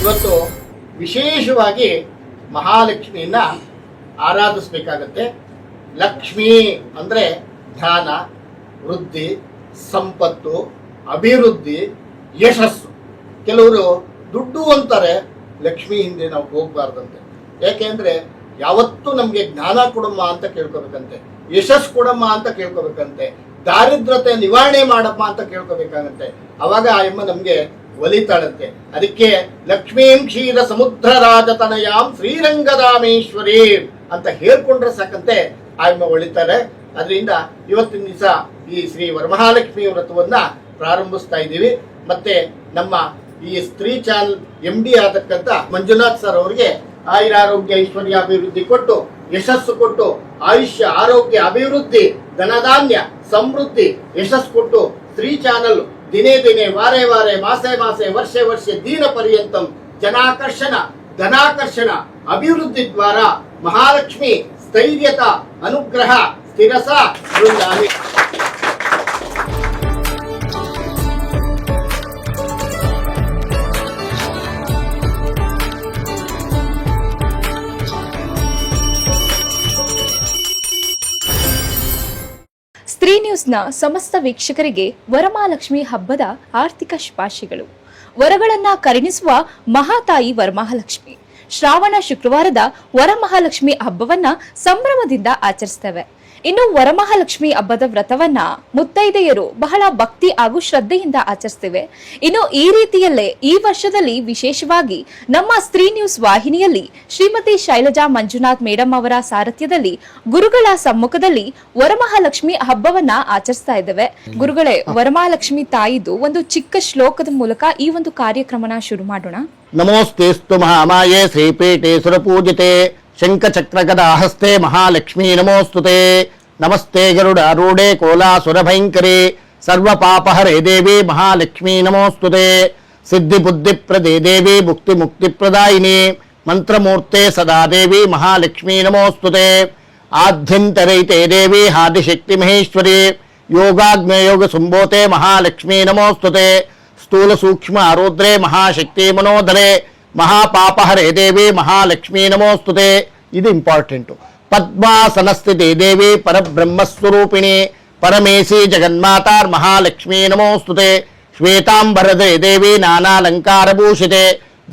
ಇವತ್ತು ವಿಶೇಷವಾಗಿ ಮಹಾಲಕ್ಷ್ಮಿಯನ್ನ ಆರಾಧಿಸಬೇಕಾಗತ್ತೆ. ಲಕ್ಷ್ಮಿ ಅಂದರೆ ಧ್ಯಾನ, ವೃದ್ಧಿ, ಸಂಪತ್ತು, ಅಭಿವೃದ್ಧಿ, ಯಶಸ್ಸು. ಕೆಲವರು ದುಡ್ಡು ಅಂತಾರೆ, ಲಕ್ಷ್ಮಿ ಹಿಂದೆ ನಾವು ಹೋಗಬಾರ್ದಂತೆ. ಯಾಕೆಂದ್ರೆ ಯಾವತ್ತೂ ನಮಗೆ ಜ್ಞಾನ ಕೊಡಮ್ಮ ಅಂತ ಕೇಳ್ಕೊಬೇಕಂತೆ, ಯಶಸ್ಸು ಕೊಡಮ್ಮ ಅಂತ ಕೇಳ್ಕೊಬೇಕಂತೆ, ದಾರಿದ್ರತೆ ನಿವಾರಣೆ ಮಾಡಮ್ಮ ಅಂತ ಕೇಳ್ಕೊಬೇಕಾಗಂತೆ. ಅವಾಗ ಆ ಎಮ್ಮ ನಮ್ಗೆ ಒಲಿತಾಳಂತೆ. ಅದಕ್ಕೆ ಲಕ್ಷ್ಮೀಂ ಕ್ಷೀರ ಸಮುದ್ರ ರಾಜತನಯಾಂ ಶ್ರೀರಂಗದಾಮೇಶ್ವರಿ ಅಂತ ಹೇಳ್ಕೊಂಡ್ರೆ ಸಾಕಂತೆ ಆ ಎಮ್ಮ ಒಳಿತಾರೆ. ಅದರಿಂದ ಇವತ್ತಿನ ದಿವಸ ಈ ಶ್ರೀ ವರಮಹಾಲಕ್ಷ್ಮಿ ವ್ರತವನ್ನ ಪ್ರಾರಂಭಿಸ್ತಾ ಇದ್ದೀವಿ. ಮತ್ತೆ ನಮ್ಮ ಈ ಸ್ತ್ರೀ ಚಾನಲ್ MD ಆದಕ್ಕಂತ ಮಂಜುನಾಥ್ ಸರ್ ಅವರಿಗೆ ಆಯುರಾರೋಗ್ಯ ಐಶ್ವರ್ಯ ಅಭಿವೃದ್ಧಿ ಕೊಟ್ಟು, ಯಶಸ್ಸು ಕೊಟ್ಟು, ಆಯುಷ್ಯ ಆರೋಗ್ಯ ಅಭಿವೃದ್ಧಿ, ಧನಧಾನ್ಯ ಸಮೃದ್ಧಿ ಯಶಸ್ಸು ಕೊಟ್ಟು ಸ್ತ್ರೀ ಚಾನಲ್ ದಿನೇ ದಿನೇ ವಾರೇ ವಾರೇ ಮಾಸೆ ಮಾಸೆ ವರ್ಷೆ ವರ್ಷೆ ದೀನ ಪರ್ಯಂತಂ ಜನಾಕರ್ಷಣ ಧನಾಕರ್ಷಣ ಅಭಿವೃದ್ಧಿ ದ್ವಾರ ಮಹಾಲಕ್ಷ್ಮಿ ಸ್ಥೈರ್ಯತ ಅನುಗ್ರಹ ಸ್ಥಿರಸ ಬೃಂದಾವಿ. ಸ್ತ್ರೀ ನ್ಯೂಸ್ನ ಸಮಸ್ತ ವೀಕ್ಷಕರಿಗೆ ವರಮಹಾಲಕ್ಷ್ಮಿ ಹಬ್ಬದ ಆರ್ಥಿಕ ಶುಭಾಶಯಗಳು. ವರಗಳನ್ನ ಕರುಣಿಸುವ ಮಹಾತಾಯಿ ವರಮಹಾಲಕ್ಷ್ಮಿ ಶ್ರಾವಣ ಶುಕ್ರವಾರದ ವರಮಹಾಲಕ್ಷ್ಮಿ ಹಬ್ಬವನ್ನ ಸಂಭ್ರಮದಿಂದ ಆಚರಿಸ್ತೇವೆ. ಇನ್ನು ವರಮಹಾಲಕ್ಷ್ಮಿ ಹಬ್ಬದ ವ್ರತವನ್ನ ಮುತ್ತೈದೆಯರು ಬಹಳ ಭಕ್ತಿ ಹಾಗೂ ಶ್ರದ್ಧೆಯಿಂದ ಆಚರಿಸ್ತೇವೆ. ಇನ್ನು ಈ ರೀತಿಯಲ್ಲೇ ಈ ವರ್ಷದಲ್ಲಿ ವಿಶೇಷವಾಗಿ ನಮ್ಮ ಸ್ತ್ರೀ ನ್ಯೂಸ್ ವಾಹಿನಿಯಲ್ಲಿ ಶ್ರೀಮತಿ ಶೈಲಜಾ ಮಂಜುನಾಥ್ ಮೇಡಮ್ ಅವರ ಸಾರಥ್ಯದಲ್ಲಿ ಗುರುಗಳ ಸಮ್ಮುಖದಲ್ಲಿ ವರಮಹಾಲಕ್ಷ್ಮಿ ಹಬ್ಬವನ್ನ ಆಚರಿಸ್ತಾ ಇದ್ದೇವೆ. ಗುರುಗಳೇ, ವರಮಹಾಲಕ್ಷ್ಮಿ ತಾಯಿದು ಒಂದು ಚಿಕ್ಕ ಶ್ಲೋಕದ ಮೂಲಕ ಈ ಒಂದು ಕಾರ್ಯಕ್ರಮನ ಶುರು ಮಾಡೋಣ. ನಮೋಸ್ತೇಸ್ತು ಮಹಾಮಾಯೇ ಶ್ರೀಪೀಠೆ ಸುರಪೂಜಿತೆ ಶಂಖಚಕ್ರ ಗದಾ ಹಸ್ತೆ ಮಹಾಲಕ್ಷ್ಮೀ ನಮೋಸ್ತುತೆ. ನಮಸ್ತೆ ಗರುಡಾರೂಢೆ ಕೋಲಾಸುರಭಯಂಕರಿ ಸರ್ವಪಾಪಹರೇ ದೇವಿ ಮಹಾಲಕ್ಷ್ಮೀ ನಮೋಸ್ತುತೆ. ಸಿದ್ಧಿ ಬುದ್ಧಿಪ್ರದೇ ದೇವಿ ಮುಕ್ತಿ ಮುಕ್ತಿಪ್ರದಾಯಿನಿ ಮಂತ್ರಮೂರ್ತೆ ಸದಾ ದೇವಿ ಮಹಾಲಕ್ಷ್ಮೀ ನಮೋಸ್ತುತೆ. ಆದ್ಯಂತರೈತೆ ದೇವಿ ಆದಿಶಕ್ತಿ ಮಹೇಶ್ವರಿ ಯೋಗಾಗ್ನೇಯೋಗ ಸಂಭೋತೆ ಮಹಾಲಕ್ಷ್ಮೀ ನಮೋಸ್ತುತೆ. ಸ್ಥೂಲ ಸೂಕ್ಷ್ಮ ಆರುದ್ರೆ ಮಹಾಶಕ್ತಿ ಮನೋಧರೆ ಮಹಾಪಾಪಹರೇ ದೇವಿ ಮಹಾಲಕ್ಷ್ಮೀ ನಮೋಸ್ತುತೆ. ಇದು ಇಂಪಾರ್ಟೆಂಟು. ಪದ್ಮಾಸನಸ್ಥಿತಿ ದೇವಿ ಪರಬ್ರಹ್ಮಸ್ವರೂಪಿಣಿ ಪರಮೇಶಿ ಜಗನ್ಮಾತಾರ್ ಮಹಾಲಕ್ಷ್ಮೀ ನಮೋಸ್ತುತೆ. ಶ್ವೇತಾಂಬರದೇ ದೇವಿ ನಾನಾಲಂಕಾರಭೂಷಿತೆ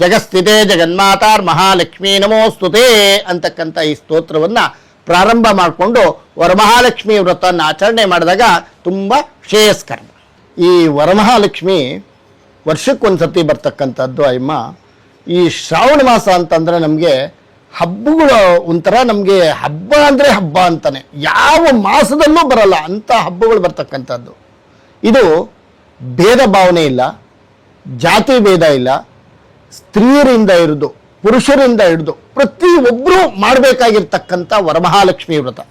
ಜಗಸ್ಥಿತೆ ಜಗನ್ಮಾತಾರ್ ಮಹಾಲಕ್ಷ್ಮೀ ನಮೋಸ್ತುತೆ ಅಂತಕ್ಕಂಥ ಈ ಸ್ತೋತ್ರವನ್ನ ಪ್ರಾರಂಭ ಮಾಡಿಕೊಂಡು ವರಮಹಾಲಕ್ಷ್ಮಿ ವ್ರತವನ್ನು ಆಚರಣೆ ಮಾಡಿದಾಗ ತುಂಬ ಶ್ರೇಯಸ್ಕರ. ಈ ವರಮಹಾಲಕ್ಷ್ಮಿ ವರ್ಷಕ್ಕೊಂದ್ಸತಿ ಬರ್ತಕ್ಕಂಥದ್ದು. ಅಯ್ಯಮ್ಮ, ಈ ಶ್ರಾವಣ ಮಾಸ ಅಂತಂದರೆ ನಮಗೆ ಹಬ್ಬಗಳು ಒಂಥರ, ನಮಗೆ ಹಬ್ಬ ಅಂದರೆ ಹಬ್ಬ ಅಂತಾನೆ, ಯಾವ ಮಾಸದಲ್ಲೂ ಬರಲ್ಲ ಅಂಥ ಹಬ್ಬಗಳು ಬರ್ತಕ್ಕಂಥದ್ದು. ಇದು ಭೇದ ಭಾವನೆ ಇಲ್ಲ, ಜಾತಿ ಭೇದ ಇಲ್ಲ, ಸ್ತ್ರೀಯರಿಂದ ಹಿಡಿದು ಪುರುಷರಿಂದ ಹಿಡಿದು ಪ್ರತಿಯೊಬ್ಬರೂ ಮಾಡಬೇಕಾಗಿರ್ತಕ್ಕಂಥ ವರಮಹಾಲಕ್ಷ್ಮಿ ವ್ರತ.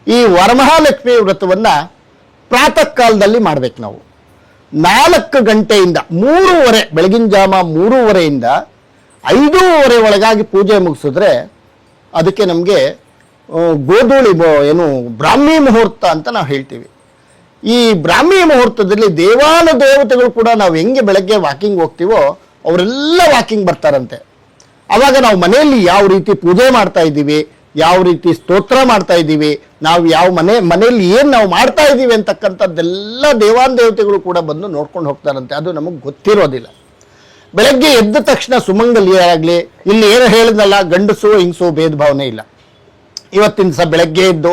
ಈ ವರಮಹಾಲಕ್ಷ್ಮಿ ವ್ರತವನ್ನು ಪ್ರಾತಃ ಕಾಲದಲ್ಲಿ ಮಾಡಬೇಕು. ನಾವು 4 ಗಂಟೆಯಿಂದ 3:30 ಬೆಳಗಿನ ಜಾಮ 3:30ಯಿಂದ 5:30 ಒಳಗಾಗಿ ಪೂಜೆ ಮುಗಿಸಿದ್ರೆ ಅದಕ್ಕೆ ನಮಗೆ ಗೋಧೂಳಿ ಏನು ಬ್ರಾಹ್ಮಿ ಮುಹೂರ್ತ ಅಂತ ನಾವು ಹೇಳ್ತೀವಿ. ಈ ಬ್ರಾಹ್ಮಿ ಮುಹೂರ್ತದಲ್ಲಿ ದೇವಾನುದೇವತೆಗಳು ಕೂಡ ನಾವು ಹೆಂಗೆ ಬೆಳಗ್ಗೆ ವಾಕಿಂಗ್ ಹೋಗ್ತೀವೋ ಅವರೆಲ್ಲ ವಾಕಿಂಗ್ ಬರ್ತಾರಂತೆ. ಆವಾಗ ನಾವು ಮನೆಯಲ್ಲಿ ಯಾವ ರೀತಿ ಪೂಜೆ ಮಾಡ್ತಾ ಇದ್ದೀವಿ, ಯಾವ ರೀತಿ ಸ್ತೋತ್ರ ಮಾಡ್ತಾ ಇದ್ದೀವಿ, ನಾವು ಯಾವ ಮನೆಯಲ್ಲಿ ಏನು ನಾವು ಮಾಡ್ತಾ ಇದ್ದೀವಿ ಅಂತಕ್ಕಂಥದ್ದೆಲ್ಲ ದೇವಾನುದೇವತೆಗಳು ಕೂಡ ಬಂದು ನೋಡ್ಕೊಂಡು ಹೋಗ್ತಾರಂತೆ. ಅದು ನಮಗೆ ಗೊತ್ತಿರೋದಿಲ್ಲ. ಬೆಳಗ್ಗೆ ಎದ್ದ ತಕ್ಷಣ ಸುಮಂಗಲಿಯಾಗಲಿ, ಇಲ್ಲಿ ಏನು ಹೇಳಿದ್ನಲ್ಲ, ಗಂಡಸು ಹೆಂಗಸು ಭೇದ ಭಾವನೆ ಇಲ್ಲ. ಇವತ್ತಿನ ದಿವಸ ಬೆಳಗ್ಗೆ ಎದ್ದು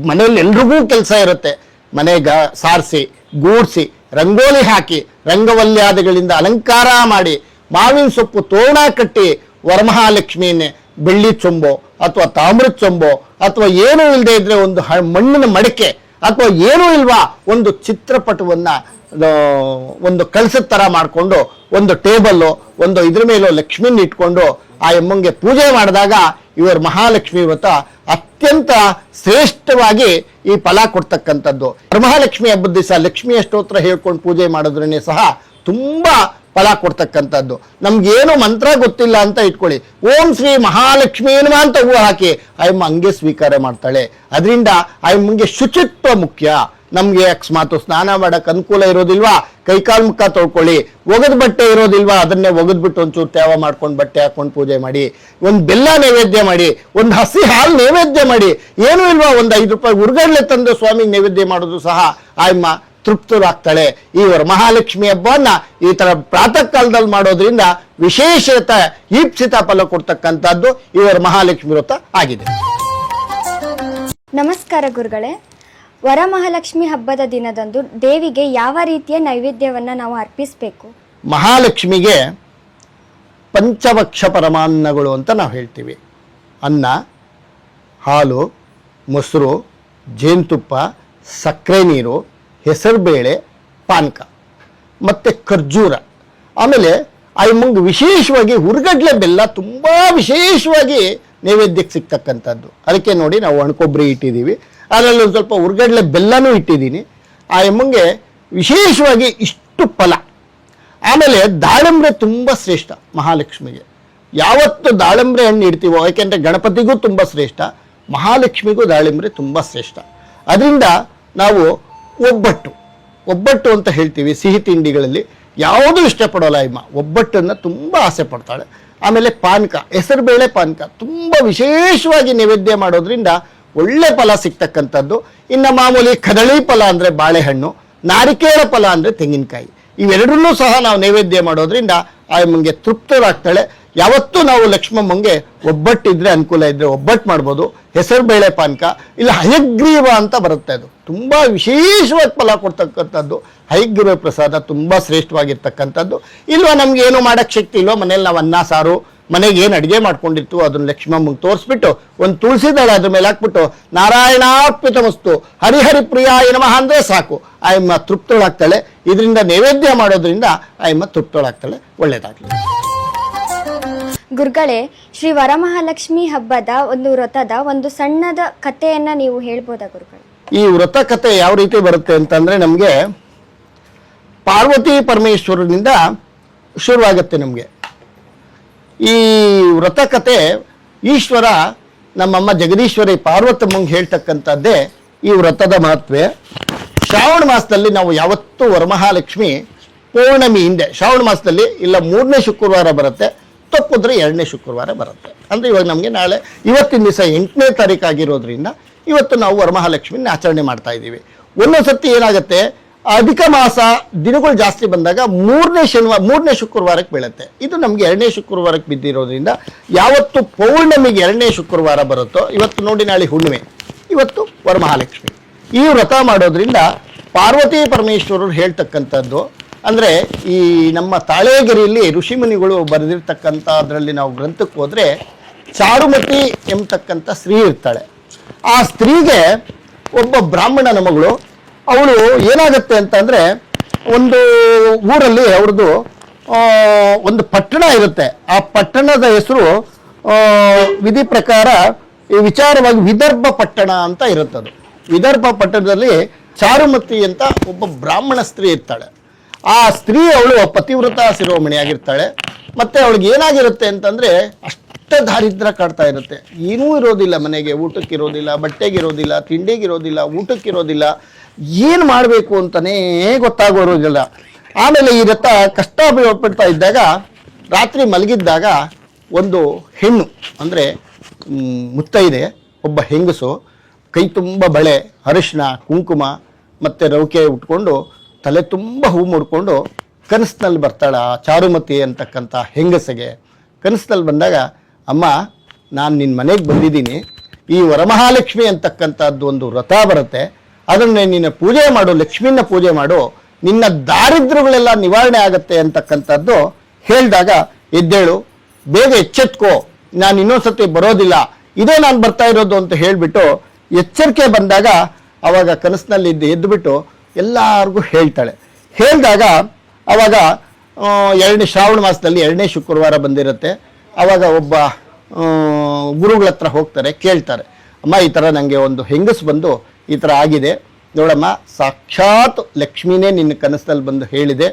ಮನೆಯಲ್ಲಿ ಎಲ್ರಿಗೂ ಕೆಲಸ ಇರುತ್ತೆ. ಮನೆಗೆ ಸಾರಿಸಿ ಗೂಡಿಸಿ ರಂಗೋಲಿ ಹಾಕಿ ರಂಗವಲ್ಯಾದಿಗಳಿಂದ ಅಲಂಕಾರ ಮಾಡಿ ಮಾವಿನ ಸೊಪ್ಪು ತೋರಣ ಕಟ್ಟಿ ವರಮಹಾಲಕ್ಷ್ಮಿಯನ್ನೇ ಬೆಳ್ಳಿ ಚೊಂಬೋ ಅಥವಾ ತಾಮ್ರದ ಚೊಂಬೋ ಅಥವಾ ಏನೂ ಇಲ್ಲದೆ ಇದ್ರೆ ಒಂದು ಮಣ್ಣಿನ ಮಡಿಕೆ ಅಥವಾ ಏನೂ ಇಲ್ವಾ, ಒಂದು ಚಿತ್ರಪಟವನ್ನ ಒಂದು ಕಳಸದ ಥರ ಮಾಡಿಕೊಂಡು ಒಂದು ಟೇಬಲ್ಲು ಒಂದು ಇದ್ರ ಮೇಲೂ ಲಕ್ಷ್ಮಿನ ಇಟ್ಕೊಂಡು ಆ ಅಮ್ಮಂಗೆ ಪೂಜೆ ಮಾಡಿದಾಗ ಇವರ ಮಹಾಲಕ್ಷ್ಮಿ ವ್ರತ ಅತ್ಯಂತ ಶ್ರೇಷ್ಠವಾಗಿ ಈ ಫಲ ಕೊಡ್ತಕ್ಕಂಥದ್ದು. ವರಮಹಾಲಕ್ಷ್ಮಿ ಹಬ್ಬದ ದಿವಸ ಲಕ್ಷ್ಮಿಯ ಸ್ತೋತ್ರ ಹೇಳ್ಕೊಂಡು ಪೂಜೆ ಮಾಡಿದ್ರೇ ಸಹ ತುಂಬಾ ಫಲ ಕೊಡ್ತಕ್ಕಂಥದ್ದು. ನಮ್ಗೇನು ಮಂತ್ರ ಗೊತ್ತಿಲ್ಲ ಅಂತ ಇಟ್ಕೊಳ್ಳಿ, ಓಂ ಶ್ರೀ ಮಹಾಲಕ್ಷ್ಮೀ ನಮಃ ಅಂತ ಹೂವು ಹಾಕಿ ಅಯ್ಯಮ್ಮ ಹಂಗೆ ಸ್ವೀಕಾರ ಮಾಡ್ತಾಳೆ. ಅದರಿಂದ ಅಯ್ಯಮ್ಮಂಗೆ ಶುಚಿತ್ವ ಮುಖ್ಯ. ನಮ್ಗೆ ಅಕಸ್ಮಾತ್ ಸ್ನಾನ ಮಾಡಕ್ ಅನುಕೂಲ ಇರೋದಿಲ್ವಾ, ಕೈಕಾಲು ಮುಖ ತೊಳ್ಕೊಳ್ಳಿ. ಒಗದ್ ಬಟ್ಟೆ ಇರೋದಿಲ್ವಾ, ಅದನ್ನೇ ಒಗದ್ಬಿಟ್ಟು ಒಂಚೂರು ತ್ಯಾವ ಮಾಡ್ಕೊಂಡು ಬಟ್ಟೆ ಹಾಕೊಂಡು ಪೂಜೆ ಮಾಡಿ. ಒಂದು ಬೆಲ್ಲ ನೈವೇದ್ಯ ಮಾಡಿ, ಒಂದು ಹಸಿ ಹಾಲು ನೈವೇದ್ಯ ಮಾಡಿ. ಏನೂ ಇಲ್ವಾ, ಒಂದು 5 ರೂಪಾಯಿ ಉರ್ಗಡ್ಲೆ ತಂದು ಸ್ವಾಮಿಗೆ ನೈವೇದ್ಯ ಮಾಡೋದು ಸಹ ಆಯಮ್ಮ ತೃಪ್ತರಾಗ್ತಾಳೆ. ಈ ವರಮಹಾಲಕ್ಷ್ಮಿ ಹಬ್ಬವನ್ನ ಈ ತರ ಪ್ರಾತಃ ಕಾಲದಲ್ಲಿ ಮಾಡೋದ್ರಿಂದ ವಿಶೇಷತೆ ಈಪ್ಸಿತ ಫಲ ಕೊಡ್ತಕ್ಕಂಥದ್ದು ಈ ವರಮಹಾಲಕ್ಷ್ಮಿ ವ್ರತ ಆಗಿದೆ. ನಮಸ್ಕಾರ ಗುರುಗಳೇ. ವರಮಹಾಲಕ್ಷ್ಮಿ ಹಬ್ಬದ ದಿನದಂದು ದೇವಿಗೆ ಯಾವ ರೀತಿಯ ನೈವೇದ್ಯವನ್ನ ನಾವು ಅರ್ಪಿಸಬೇಕು? ಮಹಾಲಕ್ಷ್ಮಿಗೆ ಪಂಚಭಕ್ಷ ಪರಮಾನ್ನಗಳು ಅಂತ ನಾವು ಹೇಳ್ತೀವಿ. ಅನ್ನ, ಹಾಲು, ಮೊಸರು, ಜೇನುತುಪ್ಪ, ಸಕ್ಕರೆ ನೀರು, ಹೆಸರುಬೇಳೆ, ಪಾನಕ ಮತ್ತು ಖರ್ಜೂರ. ಆಮೇಲೆ ಅಮ್ಮಂಗೆ ವಿಶೇಷವಾಗಿ ಹುರ್ಗಡ್ಲೆ ಬೆಲ್ಲ ತುಂಬ ವಿಶೇಷವಾಗಿ ನೈವೇದ್ಯಕ್ಕೆ ಸಿಗ್ತಕ್ಕಂಥದ್ದು. ಅದಕ್ಕೆ ನೋಡಿ ನಾವು ಒಣಕೊಬ್ಬರಿ ಇಟ್ಟಿದ್ದೀವಿ, ಅದರಲ್ಲಿ ಒಂದು ಸ್ವಲ್ಪ ಹುರ್ಗಡ್ಲೆ ಬೆಲ್ಲನೂ ಇಟ್ಟಿದ್ದೀನಿ. ಆ ಅಮ್ಮಂಗೆ ವಿಶೇಷವಾಗಿ ಇಷ್ಟು ಫಲ. ಆಮೇಲೆ ದಾಳಿಂಬ್ರೆ ತುಂಬ ಶ್ರೇಷ್ಠ ಮಹಾಲಕ್ಷ್ಮಿಗೆ. ಯಾವತ್ತು ದಾಳಿಂಬ್ರೆ ಹಣ್ಣು ಇಡ್ತೀವೋ, ಯಾಕೆಂದರೆ ಗಣಪತಿಗೂ ತುಂಬ ಶ್ರೇಷ್ಠ, ಮಹಾಲಕ್ಷ್ಮಿಗೂ ದಾಳಿಂಬ್ರೆ ತುಂಬ ಶ್ರೇಷ್ಠ. ಅದರಿಂದ ನಾವು ಒಬ್ಬಟ್ಟು ಅಂತ ಹೇಳ್ತೀವಿ ಸಿಹಿ ತಿಂಡಿಗಳಲ್ಲಿ. ಯಾವುದೂ ಇಷ್ಟಪಡೋಲ್ಲ ಅಮ್ಮ, ಒಬ್ಬಟ್ಟನ್ನು ತುಂಬ ಆಸೆ ಪಡ್ತಾಳೆ. ಆಮೇಲೆ ಪಾನಕ, ಹೆಸರುಬೇಳೆ ಪಾನಕ ತುಂಬ ವಿಶೇಷವಾಗಿ ನೈವೇದ್ಯ ಮಾಡೋದ್ರಿಂದ ಒಳ್ಳೆ ಫಲ ಸಿಗ್ತಕ್ಕಂಥದ್ದು. ಇನ್ನು ಮಾಮೂಲಿ ಕದಳಿ ಫಲ ಅಂದರೆ ಬಾಳೆಹಣ್ಣು, ನಾರಿಕೇಳ ಫಲ ಅಂದರೆ ತೆಂಗಿನಕಾಯಿ, ಇವೆರಡನ್ನೂ ಸಹ ನಾವು ನೈವೇದ್ಯ ಮಾಡೋದ್ರಿಂದ ಅಮ್ಮಂಗೆ ತೃಪ್ತರಾಗ್ತಾಳೆ. ಯಾವತ್ತೂ ನಾವು ಲಕ್ಷ್ಮಮ್ಮಂಗೆ ಒಬ್ಬಟ್ಟಿದ್ರೆ ಅನುಕೂಲ ಇದ್ದರೆ ಒಬ್ಬಟ್ಟು ಮಾಡ್ಬೋದು. ಹೆಸರುಬೇಳೆ ಪಾನಕ ಇಲ್ಲ ಹಯಗ್ರೀವ ಅಂತ ಬರುತ್ತೆ, ಅದು ತುಂಬ ವಿಶೇಷವಾಗಿ ಫಲ ಕೊಡ್ತಕ್ಕಂಥದ್ದು. ಹಯಗ್ರೀವ ಪ್ರಸಾದ ತುಂಬ ಶ್ರೇಷ್ಠವಾಗಿರ್ತಕ್ಕಂಥದ್ದು. ಇಲ್ವಾ ನಮ್ಗೆ ಏನು ಮಾಡೋಕ್ಕೆ ಶಕ್ತಿ ಇಲ್ವೋ, ಮನೇಲಿ ನಾವು ಅನ್ನ ಸಾರು ಮನೆಗೆ ಏನು ಅಡುಗೆ ಮಾಡ್ಕೊಂಡಿರ್ತೀವೋ ಅದನ್ನು ಲಕ್ಷ್ಮಮ್ಮಂಗೆ ತೋರಿಸ್ಬಿಟ್ಟು ಒಂದು ತುಳಸಿ ದಳ ಅದ್ರ ಮೇಲೆ ಹಾಕ್ಬಿಟ್ಟು ನಾರಾಯಣಾರ್ಪಿತಮಸ್ತು ಹರಿಹರಿ ಪ್ರಿಯಾಯ ನಮಃ ಅಂದರೆ ಸಾಕು, ಆಯಮ್ಮ ತೃಪ್ತಳಾಗ್ತಾಳೆ. ಇದರಿಂದ ನೈವೇದ್ಯ ಮಾಡೋದ್ರಿಂದ ಆಯಮ್ಮ ತೃಪ್ತಳಾಗ್ತಾಳೆ. ಒಳ್ಳೆಯದಾಗಲಿ. ಗುರುಗಳೇ, ಶ್ರೀ ವರಮಹಾಲಕ್ಷ್ಮಿ ಹಬ್ಬದ ಒಂದು ವ್ರತದ ಒಂದು ಸಣ್ಣದ ಕಥೆಯನ್ನ ನೀವು ಹೇಳ್ಬೋದಾ ಗುರುಗಳೇ? ಈ ವ್ರತ ಕಥೆ ಯಾವ ರೀತಿ ಬರುತ್ತೆ ಅಂತಂದರೆ, ನಮಗೆ ಪಾರ್ವತಿ ಪರಮೇಶ್ವರನಿಂದ ಶುರುವಾಗುತ್ತೆ. ನಮಗೆ ಈ ವ್ರತ ಕಥೆ ಈಶ್ವರ ನಮ್ಮಮ್ಮ ಜಗದೀಶ್ವರಿ ಪಾರ್ವತಮ್ಮಂಗೆ ಹೇಳ್ತಕ್ಕಂಥದ್ದೇ ಈ ವ್ರತದ ಮಹತ್ವ. ಶ್ರಾವಣ ಮಾಸದಲ್ಲಿ ನಾವು ಯಾವತ್ತೂ ವರಮಹಾಲಕ್ಷ್ಮಿ ಪೌರ್ಣಮಿ ಹಿಂದೆ, ಶ್ರಾವಣ ಮಾಸದಲ್ಲಿ ಇಲ್ಲ 3ನೇ ಶುಕ್ರವಾರ ಬರುತ್ತೆ, ತಪ್ಪಿದ್ರೆ 2ನೇ ಶುಕ್ರವಾರ ಬರುತ್ತೆ. ಅಂದರೆ ಇವಾಗ ನಮಗೆ ನಾಳೆ ಇವತ್ತಿನ ದಿವಸ 8ನೇ ತಾರೀಕು ಆಗಿರೋದ್ರಿಂದ ಇವತ್ತು ನಾವು ವರಮಹಾಲಕ್ಷ್ಮಿನ ಆಚರಣೆ ಮಾಡ್ತಾ ಇದ್ದೀವಿ. ಒಂದೊಂದು ಸತಿ ಏನಾಗುತ್ತೆ, ಅಧಿಕ ಮಾಸ ದಿನಗಳು ಜಾಸ್ತಿ ಬಂದಾಗ 3ನೇ ಶುಕ್ರವಾರಕ್ಕೆ ಬೀಳುತ್ತೆ. ಇದು ನಮಗೆ 2ನೇ ಶುಕ್ರವಾರಕ್ಕೆ ಬಿದ್ದಿರೋದ್ರಿಂದ ಯಾವತ್ತು ಪೌರ್ಣಮಿಗೆ 2ನೇ ಶುಕ್ರವಾರ ಬರುತ್ತೋ, ಇವತ್ತು ನೋಡಿ ನಾಳೆ ಹುಣ್ಣಿಮೆ, ಇವತ್ತು ವರಮಹಾಲಕ್ಷ್ಮಿ. ಈ ವ್ರತ ಮಾಡೋದ್ರಿಂದ ಪಾರ್ವತಿ ಪರಮೇಶ್ವರರು ಹೇಳ್ತಕ್ಕಂಥದ್ದು ಅಂದರೆ, ಈ ನಮ್ಮ ತಾಳೇಗರಿಯಲ್ಲಿ ಋಷಿಮುನಿಗಳು ಬರೆದಿರ್ತಕ್ಕಂಥ ಅದರಲ್ಲಿ ನಾವು ಗ್ರಂಥಕ್ಕೆ ಹೋದರೆ ಚಾರುಮತಿ ಎಂಬತಕ್ಕಂಥ ಸ್ತ್ರೀ ಇರ್ತಾಳೆ. ಆ ಸ್ತ್ರೀಗೆ ಒಬ್ಬ ಬ್ರಾಹ್ಮಣನ ಮಗಳು. ಅವಳು ಏನಾಗುತ್ತೆ ಅಂತಂದರೆ, ಒಂದು ಊರಲ್ಲಿ ಅವ್ರದ್ದು ಒಂದು ಪಟ್ಟಣ ಇರುತ್ತೆ. ಆ ಪಟ್ಟಣದ ಹೆಸರು ವಿಧಿ ಪ್ರಕಾರ ಈ ವಿಚಾರವಾಗಿ ವಿದರ್ಭ ಪಟ್ಟಣ ಅಂತ ಇರುತ್ತದು. ವಿದರ್ಭ ಪಟ್ಟಣದಲ್ಲಿ ಚಾರುಮತಿ ಅಂತ ಒಬ್ಬ ಬ್ರಾಹ್ಮಣ ಸ್ತ್ರೀ ಇರ್ತಾಳೆ. ಆ ಸ್ತ್ರೀ ಅವಳು ಪತಿವ್ರತ ಶಿರೋಮಣಿ ಆಗಿರ್ತಾಳೆ. ಮತ್ತು ಅವಳಿಗೆ ಏನಾಗಿರುತ್ತೆ ಅಂತಂದರೆ, ಅಷ್ಟ ದಾರಿದ್ರ್ಯ ಕಾಡ್ತಾ ಇರುತ್ತೆ. ಏನೂ ಇರೋದಿಲ್ಲ ಮನೆಗೆ, ಊಟಕ್ಕಿರೋದಿಲ್ಲ, ಬಟ್ಟೆಗಿರೋದಿಲ್ಲ, ತಿಂಡಿಗಿರೋದಿಲ್ಲ, ಊಟಕ್ಕಿರೋದಿಲ್ಲ, ಏನು ಮಾಡಬೇಕು ಅಂತಲೇ ಗೊತ್ತಾಗೋದಿಲ್ಲ. ಆಮೇಲೆ ಈ ರಥ ಕಷ್ಟ ಪಡ್ತಾ ಇದ್ದಾಗ, ರಾತ್ರಿ ಮಲಗಿದ್ದಾಗ ಒಂದು ಹೆಣ್ಣು ಅಂದರೆ ಮುತ್ತೈದೆ ಒಬ್ಬ ಹೆಂಗಸು ಕೈ ತುಂಬ ಬಳೆ, ಅರಿಶಿನ, ಕುಂಕುಮ ಮತ್ತು ರವಿಕೆ ಉಟ್ಕೊಂಡು ತಲೆ ತುಂಬ ಹೂ ಮುಡ್ಕೊಂಡು ಕನಸಿನಲ್ಲಿ ಬರ್ತಾಳೆ. ಆ ಚಾರುಮತಿ ಅಂತಕ್ಕಂಥ ಹೆಂಗಸಿಗೆ ಕನಸಿನಲ್ಲಿ ಬಂದಾಗ, ಅಮ್ಮ ನಾನು ನಿನ್ನ ಮನೆಗೆ ಬಂದಿದ್ದೀನಿ, ಈ ವರಮಹಾಲಕ್ಷ್ಮಿ ಅಂತಕ್ಕಂಥದ್ದು ಒಂದು ವ್ರತ ಬರುತ್ತೆ, ಅದನ್ನೇ ನಿನ್ನ ಪೂಜೆ ಮಾಡು, ಲಕ್ಷ್ಮಿನ ಪೂಜೆ ಮಾಡು, ನಿನ್ನ ದಾರಿದ್ರ್ಯಗಳೆಲ್ಲ ನಿವಾರಣೆ ಆಗುತ್ತೆ ಅಂತಕ್ಕಂಥದ್ದು ಹೇಳಿದಾಗ, ಎದ್ದೇಳು, ಬೇಗ ಎಚ್ಚೆತ್ಕೋ, ನಾನು ಇನ್ನೊಂದು ಸತಿ ಬರೋದಿಲ್ಲ, ಇದೇ ನಾನು ಬರ್ತಾ ಇರೋದು ಅಂತ ಹೇಳಿಬಿಟ್ಟು ಎಚ್ಚರಿಕೆ ಬಂದಾಗ ಆವಾಗ ಕನಸಿನಲ್ಲಿ ಎದ್ದುಬಿಟ್ಟು ಎಲ್ಲರಿಗೂ ಹೇಳ್ತಾಳೆ. ಹೇಳಿದಾಗ ಆವಾಗ ಶ್ರಾವಣ ಮಾಸದಲ್ಲಿ 2ನೇ ಶುಕ್ರವಾರ ಬಂದಿರುತ್ತೆ. ಆವಾಗ ಒಬ್ಬ ಗುರುಗಳ ಹತ್ರ ಹೋಗ್ತಾರೆ, ಕೇಳ್ತಾರೆ, ಅಮ್ಮ ಈ ಥರ ನನಗೆ ಒಂದು ಹೆಂಗಸು ಬಂದು ಈ ಥರ ಆಗಿದೆ ನೋಡಮ್ಮ, ಸಾಕ್ಷಾತ್ ಲಕ್ಷ್ಮಿನೇ ನಿನ್ನ ಕನಸಲ್ಲಿ ಬಂದು ಹೇಳಿದೆ,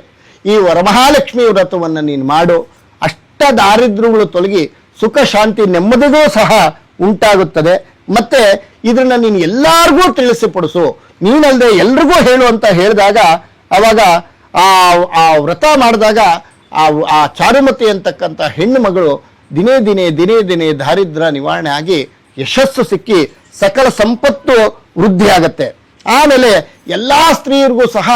ಈ ವರಮಹಾಲಕ್ಷ್ಮಿ ವ್ರತವನ್ನು ನೀನು ಮಾಡು, ಅಷ್ಟ ದಾರಿದ್ರ್ಯಗಳು ತೊಲಗಿ ಸುಖ ಶಾಂತಿ ನೆಮ್ಮದಿಗೂ ಸಹ ಉಂಟಾಗುತ್ತದೆ. ಮತ್ತೆ ಇದನ್ನ ನೀನು ಎಲ್ಲರಿಗೂ ತಿಳಿಸಿಪಡಿಸು, ನೀನಲ್ಲದೆ ಎಲ್ರಿಗೂ ಹೇಳು ಅಂತ ಹೇಳಿದಾಗ ಅವಾಗ ಆ ವ್ರತ ಮಾಡಿದಾಗ ಆ ಚಾರುಮತಿ ಅಂತಕ್ಕಂಥ ಹೆಣ್ಣು ಮಗಳು ದಿನೇ ದಿನೇ ದಾರಿದ್ರ್ಯ ನಿವಾರಣೆ ಆಗಿ ಯಶಸ್ಸು ಸಿಕ್ಕಿ ಸಕಲ ಸಂಪತ್ತು ವೃದ್ಧಿ ಆಗತ್ತೆ. ಆಮೇಲೆ ಎಲ್ಲ ಸ್ತ್ರೀಯರಿಗೂ ಸಹ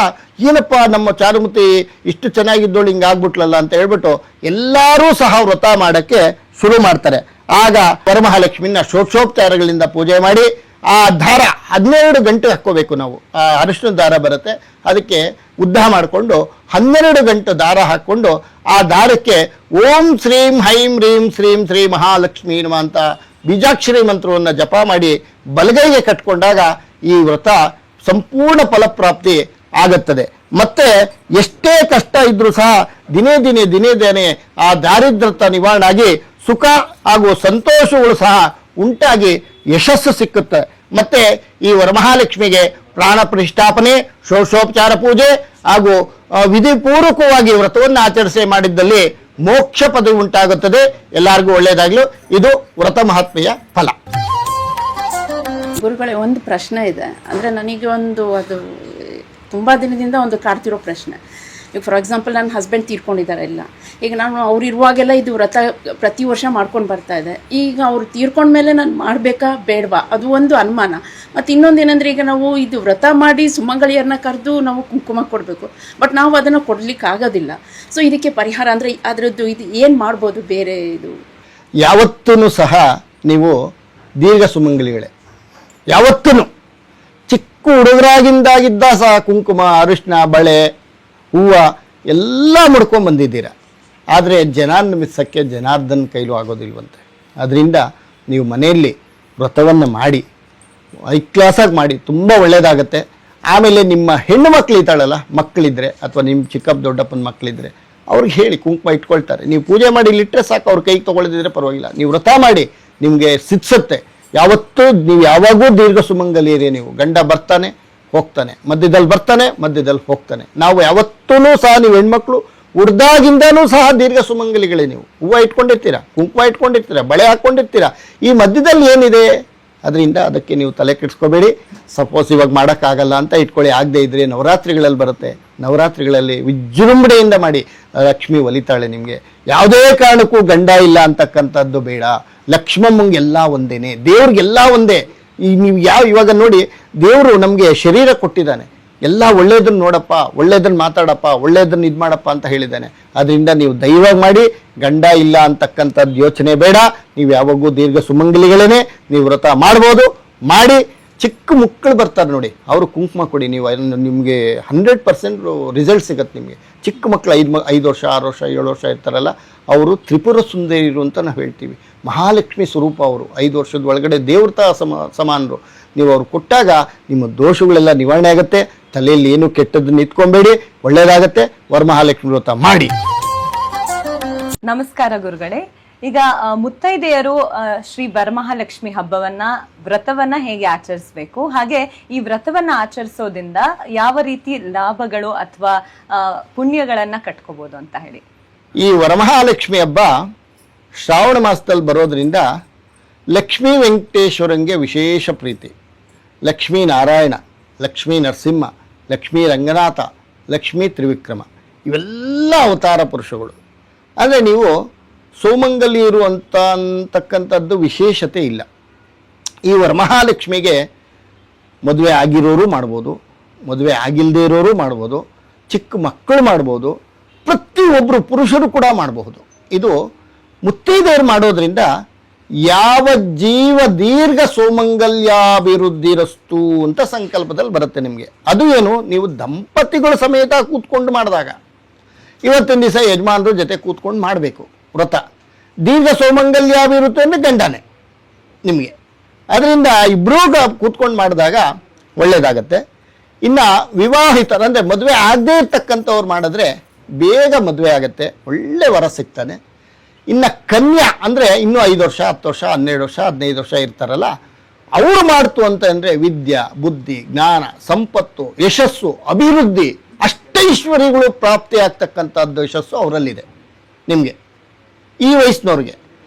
ಏನಪ್ಪ ನಮ್ಮ ಚಾರುಮತಿ ಇಷ್ಟು ಚೆನ್ನಾಗಿದ್ದೋಳು ಹಿಂಗಾಗ್ಬಿಟ್ಲಲ್ಲ ಅಂತ ಹೇಳ್ಬಿಟ್ಟು ಎಲ್ಲರೂ ಸಹ ವ್ರತ ಮಾಡೋಕ್ಕೆ ಶುರು ಮಾಡ್ತಾರೆ. ಆಗ ವರಮಹಾಲಕ್ಷ್ಮಿನ ಷೋಡಶೋಪಚಾರಗಳಿಂದ ಪೂಜೆ ಮಾಡಿ ಆ ದಾರ 12 ಗಂಟೆ ಹಾಕ್ಕೋಬೇಕು ನಾವು. ಆ ಅರಿಶಿನ ದಾರ ಬರುತ್ತೆ, ಅದಕ್ಕೆ ಉದ್ದ ಮಾಡಿಕೊಂಡು 12 ಗಂಟೆ ದಾರ ಹಾಕ್ಕೊಂಡು ಆ ದಾರಕ್ಕೆ ಓಂ ಶ್ರೀಂ ಹೈಂ ರೀಂ ಶ್ರೀಂ ಶ್ರೀ ಮಹಾಲಕ್ಷ್ಮೀ ನಮಃ ಅಂತ ಬೀಜಾಕ್ಷರಿ ಮಂತ್ರವನ್ನು ಜಪ ಮಾಡಿ ಬಲಗೈಗೆ ಕಟ್ಕೊಂಡಾಗ ಈ ವ್ರತ ಸಂಪೂರ್ಣ ಫಲಪ್ರಾಪ್ತಿ ಆಗುತ್ತದೆ. ಮತ್ತೆ ಎಷ್ಟೇ ಕಷ್ಟ ಇದ್ರೂ ಸಹ ದಿನೇ ಆ ದಾರಿದ್ರ್ಯತ ನಿವಾರಣೆ ಆಗಿ ಸುಖ ಹಾಗೂ ಸಂತೋಷಗಳು ಸಹ ಉಂಟಾಗಿ ಯಶಸ್ಸು ಸಿಕ್ಕುತ್ತೆ. ಮತ್ತೆ ಈ ವರಮಹಾಲಕ್ಷ್ಮಿಗೆ ಪ್ರಾಣ ಪ್ರತಿಷ್ಠಾಪನೆ, ಷೋಡಶೋಪಚಾರ ಪೂಜೆ ಹಾಗೂ ವಿಧಿಪೂರ್ವಕವಾಗಿ ವ್ರತವನ್ನು ಆಚರಿಸಿ ಮಾಡಿದ್ದಲ್ಲಿ ಮೋಕ್ಷ ಪದವಿ ಉಂಟಾಗುತ್ತದೆ. ಎಲ್ಲರಿಗೂ ಒಳ್ಳೆಯದಾಗಲು. ಇದು ವ್ರತ ಮಹಾತ್ಮೆಯ ಫಲ. ಗುರುಗಳೇ, ಒಂದು ಪ್ರಶ್ನೆ ಇದೆ. ಅಂದರೆ ನನಗೆ ಅದು ತುಂಬ ದಿನದಿಂದ ಒಂದು ಕಾಡ್ತಿರೋ ಪ್ರಶ್ನೆ. ಈಗ ಫಾರ್ ಎಕ್ಸಾಂಪಲ್ ನನ್ನ ಹಸ್ಬೆಂಡ್ ತೀರ್ಕೊಂಡಿದ್ದಾರೆ ಎಲ್ಲ. ಈಗ ನಾನು ಅವ್ರು ಇರುವಾಗೆಲ್ಲ ಇದು ವ್ರತ ಪ್ರತಿ ವರ್ಷ ಮಾಡ್ಕೊಂಡು ಬರ್ತಾ ಇದೆ. ಈಗ ಅವ್ರು ತೀರ್ಕೊಂಡ್ಮೇಲೆ ನಾನು ಮಾಡಬೇಕಾ ಬೇಡವಾ ಅದು ಒಂದು ಅನುಮಾನ. ಮತ್ತು ಇನ್ನೊಂದು ಏನಂದರೆ, ಈಗ ನಾವು ಇದು ವ್ರತ ಮಾಡಿ ಸುಮಂಗಳಿಯರನ್ನ ಕರೆದು ನಾವು ಕುಂಕುಮ ಕೊಡಬೇಕು, ಬಟ್ ನಾವು ಅದನ್ನು ಕೊಡಲಿಕ್ಕೆ ಆಗೋದಿಲ್ಲ. ಸೊ ಇದಕ್ಕೆ ಪರಿಹಾರ ಅಂದರೆ ಅದರದ್ದು ಇದು ಏನು ಮಾಡ್ಬೋದು ಬೇರೆ? ಇದು ಯಾವತ್ತೂ ಸಹ ನೀವು ದೀರ್ಘ ಸುಮಂಗಲಿಗಳೇ, ಯಾವತ್ತೂ ಚಿಕ್ಕ ಹುಡುಗರಾಗಿಂದಾಗಿದ್ದ ಸಹ ಕುಂಕುಮ, ಅರಿಶಿನ, ಬಳೆ, ಹೂವು ಎಲ್ಲ ಮುಡ್ಕೊಂಡು ಬಂದಿದ್ದೀರ. ಆದರೆ ಮಿಸಕ್ಕೆ ಜನಾರ್ದನ್ ಕೈಲೂ ಆಗೋದಿಲ್ವಂತೆ. ಅದರಿಂದ ನೀವು ಮನೆಯಲ್ಲಿ ವ್ರತವನ್ನು ಮಾಡಿ ಕ್ಲಾಸಾಗಿ ಮಾಡಿ, ತುಂಬ ಒಳ್ಳೆಯದಾಗತ್ತೆ. ಆಮೇಲೆ ನಿಮ್ಮ ಹೆಣ್ಣು ಮಕ್ಕಳು ಇದ್ದಾಳಲ್ಲ, ಮಕ್ಕಳಿದ್ರೆ ಅಥವಾ ನಿಮ್ಮ ಚಿಕ್ಕಪ್ಪ ದೊಡ್ಡಪ್ಪನ ಮಕ್ಕಳಿದ್ರೆ ಅವ್ರಿಗೆ ಹೇಳಿ ಕುಂಕುಮ ಇಟ್ಕೊಳ್ತಾರೆ. ನೀವು ಪೂಜೆ ಮಾಡಿ ಇಲ್ಲಿಟ್ಟರೆ ಸಾಕು, ಅವ್ರ ಕೈಗೆ ತೊಗೊಳ್ದಿದ್ರೆ ಪರವಾಗಿಲ್ಲ. ನೀವು ವ್ರತ ಮಾಡಿ, ನಿಮಗೆ ಸಿದ್ಸುತ್ತೆ. ಯಾವತ್ತೂ ನೀವು ಯಾವಾಗೂ ದೀರ್ಘ ಸುಮಂಗಲಿಯರೇ. ನೀವು ಗಂಡ ಬರ್ತಾನೆ ಹೋಗ್ತಾನೆ, ಮಧ್ಯದಲ್ಲಿ ಬರ್ತಾನೆ, ಮಧ್ಯದಲ್ಲಿ ಹೋಗ್ತಾನೆ. ನಾವು ಯಾವತ್ತೂ ಸಹ ನೀವು ಹೆಣ್ಮಕ್ಳು ಉಡ್ದಾಗಿಂದನೂ ಸಹ ದೀರ್ಘ ಸುಮಂಗಲಿಗಳೇ. ನೀವು ಹೂವು ಇಟ್ಕೊಂಡಿರ್ತೀರ, ಕುಂಕುಮ ಇಟ್ಕೊಂಡಿರ್ತೀರ, ಬಳೆ ಹಾಕ್ಕೊಂಡಿರ್ತೀರ. ಈ ಮಧ್ಯದಲ್ಲಿ ಏನಿದೆ? ಅದರಿಂದ ಅದಕ್ಕೆ ನೀವು ತಲೆ ಕೆಡಿಸ್ಕೋಬೇಡಿ. ಸಪೋಸ್ ಇವಾಗ ಮಾಡೋಕ್ಕಾಗಲ್ಲ ಅಂತ ಇಟ್ಕೊಳ್ಳಿ, ಆಗದೆ ಇದ್ರೆ ನವರಾತ್ರಿಗಳಲ್ಲಿ ಬರುತ್ತೆ. ನವರಾತ್ರಿಗಳಲ್ಲಿ ವಿಜೃಂಭಣೆಯಿಂದ ಮಾಡಿ, ಲಕ್ಷ್ಮಿ ಒಲಿತಾಳೆ ನಿಮಗೆ. ಯಾವುದೇ ಕಾರಣಕ್ಕೂ ಗಂಡ ಇಲ್ಲ ಅಂತಕ್ಕಂಥದ್ದು ಬೇಡ. ಲಕ್ಷ್ಮಮ್ಮಂಗೆ ಎಲ್ಲ ಒಂದೇನೆ, ದೇವ್ರಿಗೆಲ್ಲ ಒಂದೇ. ನೀವು ಇವಾಗ ನೋಡಿ, ದೇವರು ನಮಗೆ ಶರೀರ ಕೊಟ್ಟಿದ್ದಾನೆ, ಎಲ್ಲ ಒಳ್ಳೇದನ್ನು ನೋಡಪ್ಪ, ಒಳ್ಳೇದನ್ನು ಮಾತಾಡಪ್ಪ, ಒಳ್ಳೇದನ್ನು ಇದು ಮಾಡಪ್ಪ ಅಂತ ಹೇಳಿದ್ದಾನೆ. ಅದರಿಂದ ನೀವು ದೈವವಾಗಿ ಮಾಡಿ, ಗಂಡ ಇಲ್ಲ ಅಂತಕ್ಕಂಥದ್ದು ಯೋಚನೆ ಬೇಡ. ನೀವು ಯಾವಾಗೂ ದೀರ್ಘ ಸುಮಂಗಲಿಗಳೇ. ನೀವು ವ್ರತ ಮಾಡ್ಬೋದು, ಮಾಡಿ. ಚಿಕ್ಕ ಮಕ್ಕಳು ಬರ್ತಾರೆ ನೋಡಿ, ಅವರು ಕುಂಕುಮ ಕೊಡಿ. ನೀವು ನಿಮಗೆ 100% ರಿಸಲ್ಟ್ ಸಿಗುತ್ತೆ ನಿಮಗೆ. ಚಿಕ್ಕ ಮಕ್ಕಳು 5 ವರ್ಷ 6 ವರ್ಷ 7 ವರ್ಷ ಇರ್ತಾರಲ್ಲ, ಅವರು ತ್ರಿಪುರ ಸುಂದರಿರು ಅಂತ ನಾವು ಹೇಳ್ತೀವಿ. ಮಹಾಲಕ್ಷ್ಮಿ ಸ್ವರೂಪ ಅವರು. 5 ವರ್ಷದ ಒಳಗಡೆ ದೇವತಾ ಸಮಾನರು. ನೀವು ಅವ್ರು ಕೊಟ್ಟಾಗ ನಿಮ್ಮ ದೋಷಗಳೆಲ್ಲ ನಿವಾರಣೆ ಆಗುತ್ತೆ. ತಲೆಯಲ್ಲಿ ಏನು ಕೆಟ್ಟದ್ದನ್ನು ಇಟ್ಕೊಬೇಡಿ, ಒಳ್ಳೆಯದಾಗತ್ತೆ. ವರಮಹಾಲಕ್ಷ್ಮಿ ವ್ರತ ಮಾಡಿ. ನಮಸ್ಕಾರ ಗುರುಗಳೇ. ಈಗ ಮುತ್ತೈದೆಯರು ಶ್ರೀ ವರಮಹಾಲಕ್ಷ್ಮಿ ಹಬ್ಬವನ್ನ ವ್ರತವನ್ನ ಹೇಗೆ ಆಚರಿಸಬೇಕು, ಹಾಗೆ ಈ ವ್ರತವನ್ನ ಆಚರಿಸೋದ್ರಿಂದ ಯಾವ ರೀತಿ ಲಾಭಗಳು ಅಥವಾ ಪುಣ್ಯಗಳನ್ನ ಕಟ್ಕೋಬಹುದು ಅಂತ ಹೇಳಿ. ಈ ವರಮಹಾಲಕ್ಷ್ಮಿ ಹಬ್ಬ ಶ್ರಾವಣ ಮಾಸದಲ್ಲಿ ಬರೋದ್ರಿಂದ ಲಕ್ಷ್ಮೀ ವೆಂಕಟೇಶ್ವರಂಗೆ ವಿಶೇಷ ಪ್ರೀತಿ. ಲಕ್ಷ್ಮೀ ನಾರಾಯಣ, ಲಕ್ಷ್ಮೀ ನರಸಿಂಹ, ಲಕ್ಷ್ಮೀ ರಂಗನಾಥ, ಲಕ್ಷ್ಮೀ ತ್ರಿವಿಕ್ರಮ ಇವೆಲ್ಲ ಅವತಾರ ಪುರುಷಗಳು. ಅಂದರೆ ನೀವು ಸೋಮಂಗಲಿಯರು ಅಂತಕ್ಕಂಥದ್ದು ವಿಶೇಷತೆ ಇಲ್ಲ. ಈ ವರಮಹಾಲಕ್ಷ್ಮಿಗೆ ಮದುವೆ ಆಗಿರೋರು ಮಾಡ್ಬೋದು, ಮದುವೆ ಆಗಿಲ್ಲದೆ ಇರೋರು ಮಾಡ್ಬೋದು, ಚಿಕ್ಕ ಮಕ್ಕಳು ಮಾಡ್ಬೋದು, ಪ್ರತಿಯೊಬ್ಬರು ಪುರುಷರು ಕೂಡ ಮಾಡಬಹುದು. ಇದು ಮುತ್ತೈದೆಯರು ಮಾಡೋದ್ರಿಂದ ಯಾವ ಜೀವ ದೀರ್ಘ ಸೋಮಂಗಲ್ಯಾಭಿವೃದ್ಧಿರಸ್ತು ಅಂತ ಸಂಕಲ್ಪದಲ್ಲಿ ಬರುತ್ತೆ ನಿಮಗೆ. ಅದು ಏನು? ನೀವು ದಂಪತಿಗಳ ಸಮೇತ ಕೂತ್ಕೊಂಡು ಮಾಡಿದಾಗ, ಇವತ್ತಿನ ದಿವಸ ಯಜಮಾನರ ಜೊತೆ ಕೂತ್ಕೊಂಡು ಮಾಡಬೇಕು ವ್ರತ. ದೀರ್ಘ ಸೋಮಂಗಲ್ಯಾಭಿವೃದ್ಧಿ ಅಂದರೆ ಗಂಡನೇ ನಿಮಗೆ. ಅದರಿಂದ ಇಬ್ಬರೂ ಕೂತ್ಕೊಂಡು ಮಾಡಿದಾಗ ಒಳ್ಳೇದಾಗತ್ತೆ. ಇನ್ನು ವಿವಾಹಿತರು ಅಂದರೆ ಮದುವೆ ಆಗದೇ ಇರ್ತಕ್ಕಂಥವ್ರು ಮಾಡಿದ್ರೆ ಬೇಗ ಮದುವೆ ಆಗುತ್ತೆ, ಒಳ್ಳೆ ವರ ಸಿಗ್ತಾನೆ. ಇನ್ನು ಕನ್ಯಾ ಅಂದರೆ ಇನ್ನೂ 5 ವರ್ಷ 10 ವರ್ಷ 12 ವರ್ಷ 15 ವರ್ಷ ಇರ್ತಾರಲ್ಲ, ಅವರು ಮಾಡ್ತು ಅಂತ ಅಂದರೆ ವಿದ್ಯಾ ಬುದ್ಧಿ ಜ್ಞಾನ ಸಂಪತ್ತು ಯಶಸ್ಸು ಅಭಿವೃದ್ಧಿ ಅಷ್ಟೈಶ್ವರ್ಯಗಳು ಪ್ರಾಪ್ತಿ ಆಗ್ತಕ್ಕಂಥದ್ದು ಯಶಸ್ಸು ಅವರಲ್ಲಿದೆ ನಿಮಗೆ ಈ ವಯಸ್ಸಿನವ್ರಿಗೆ.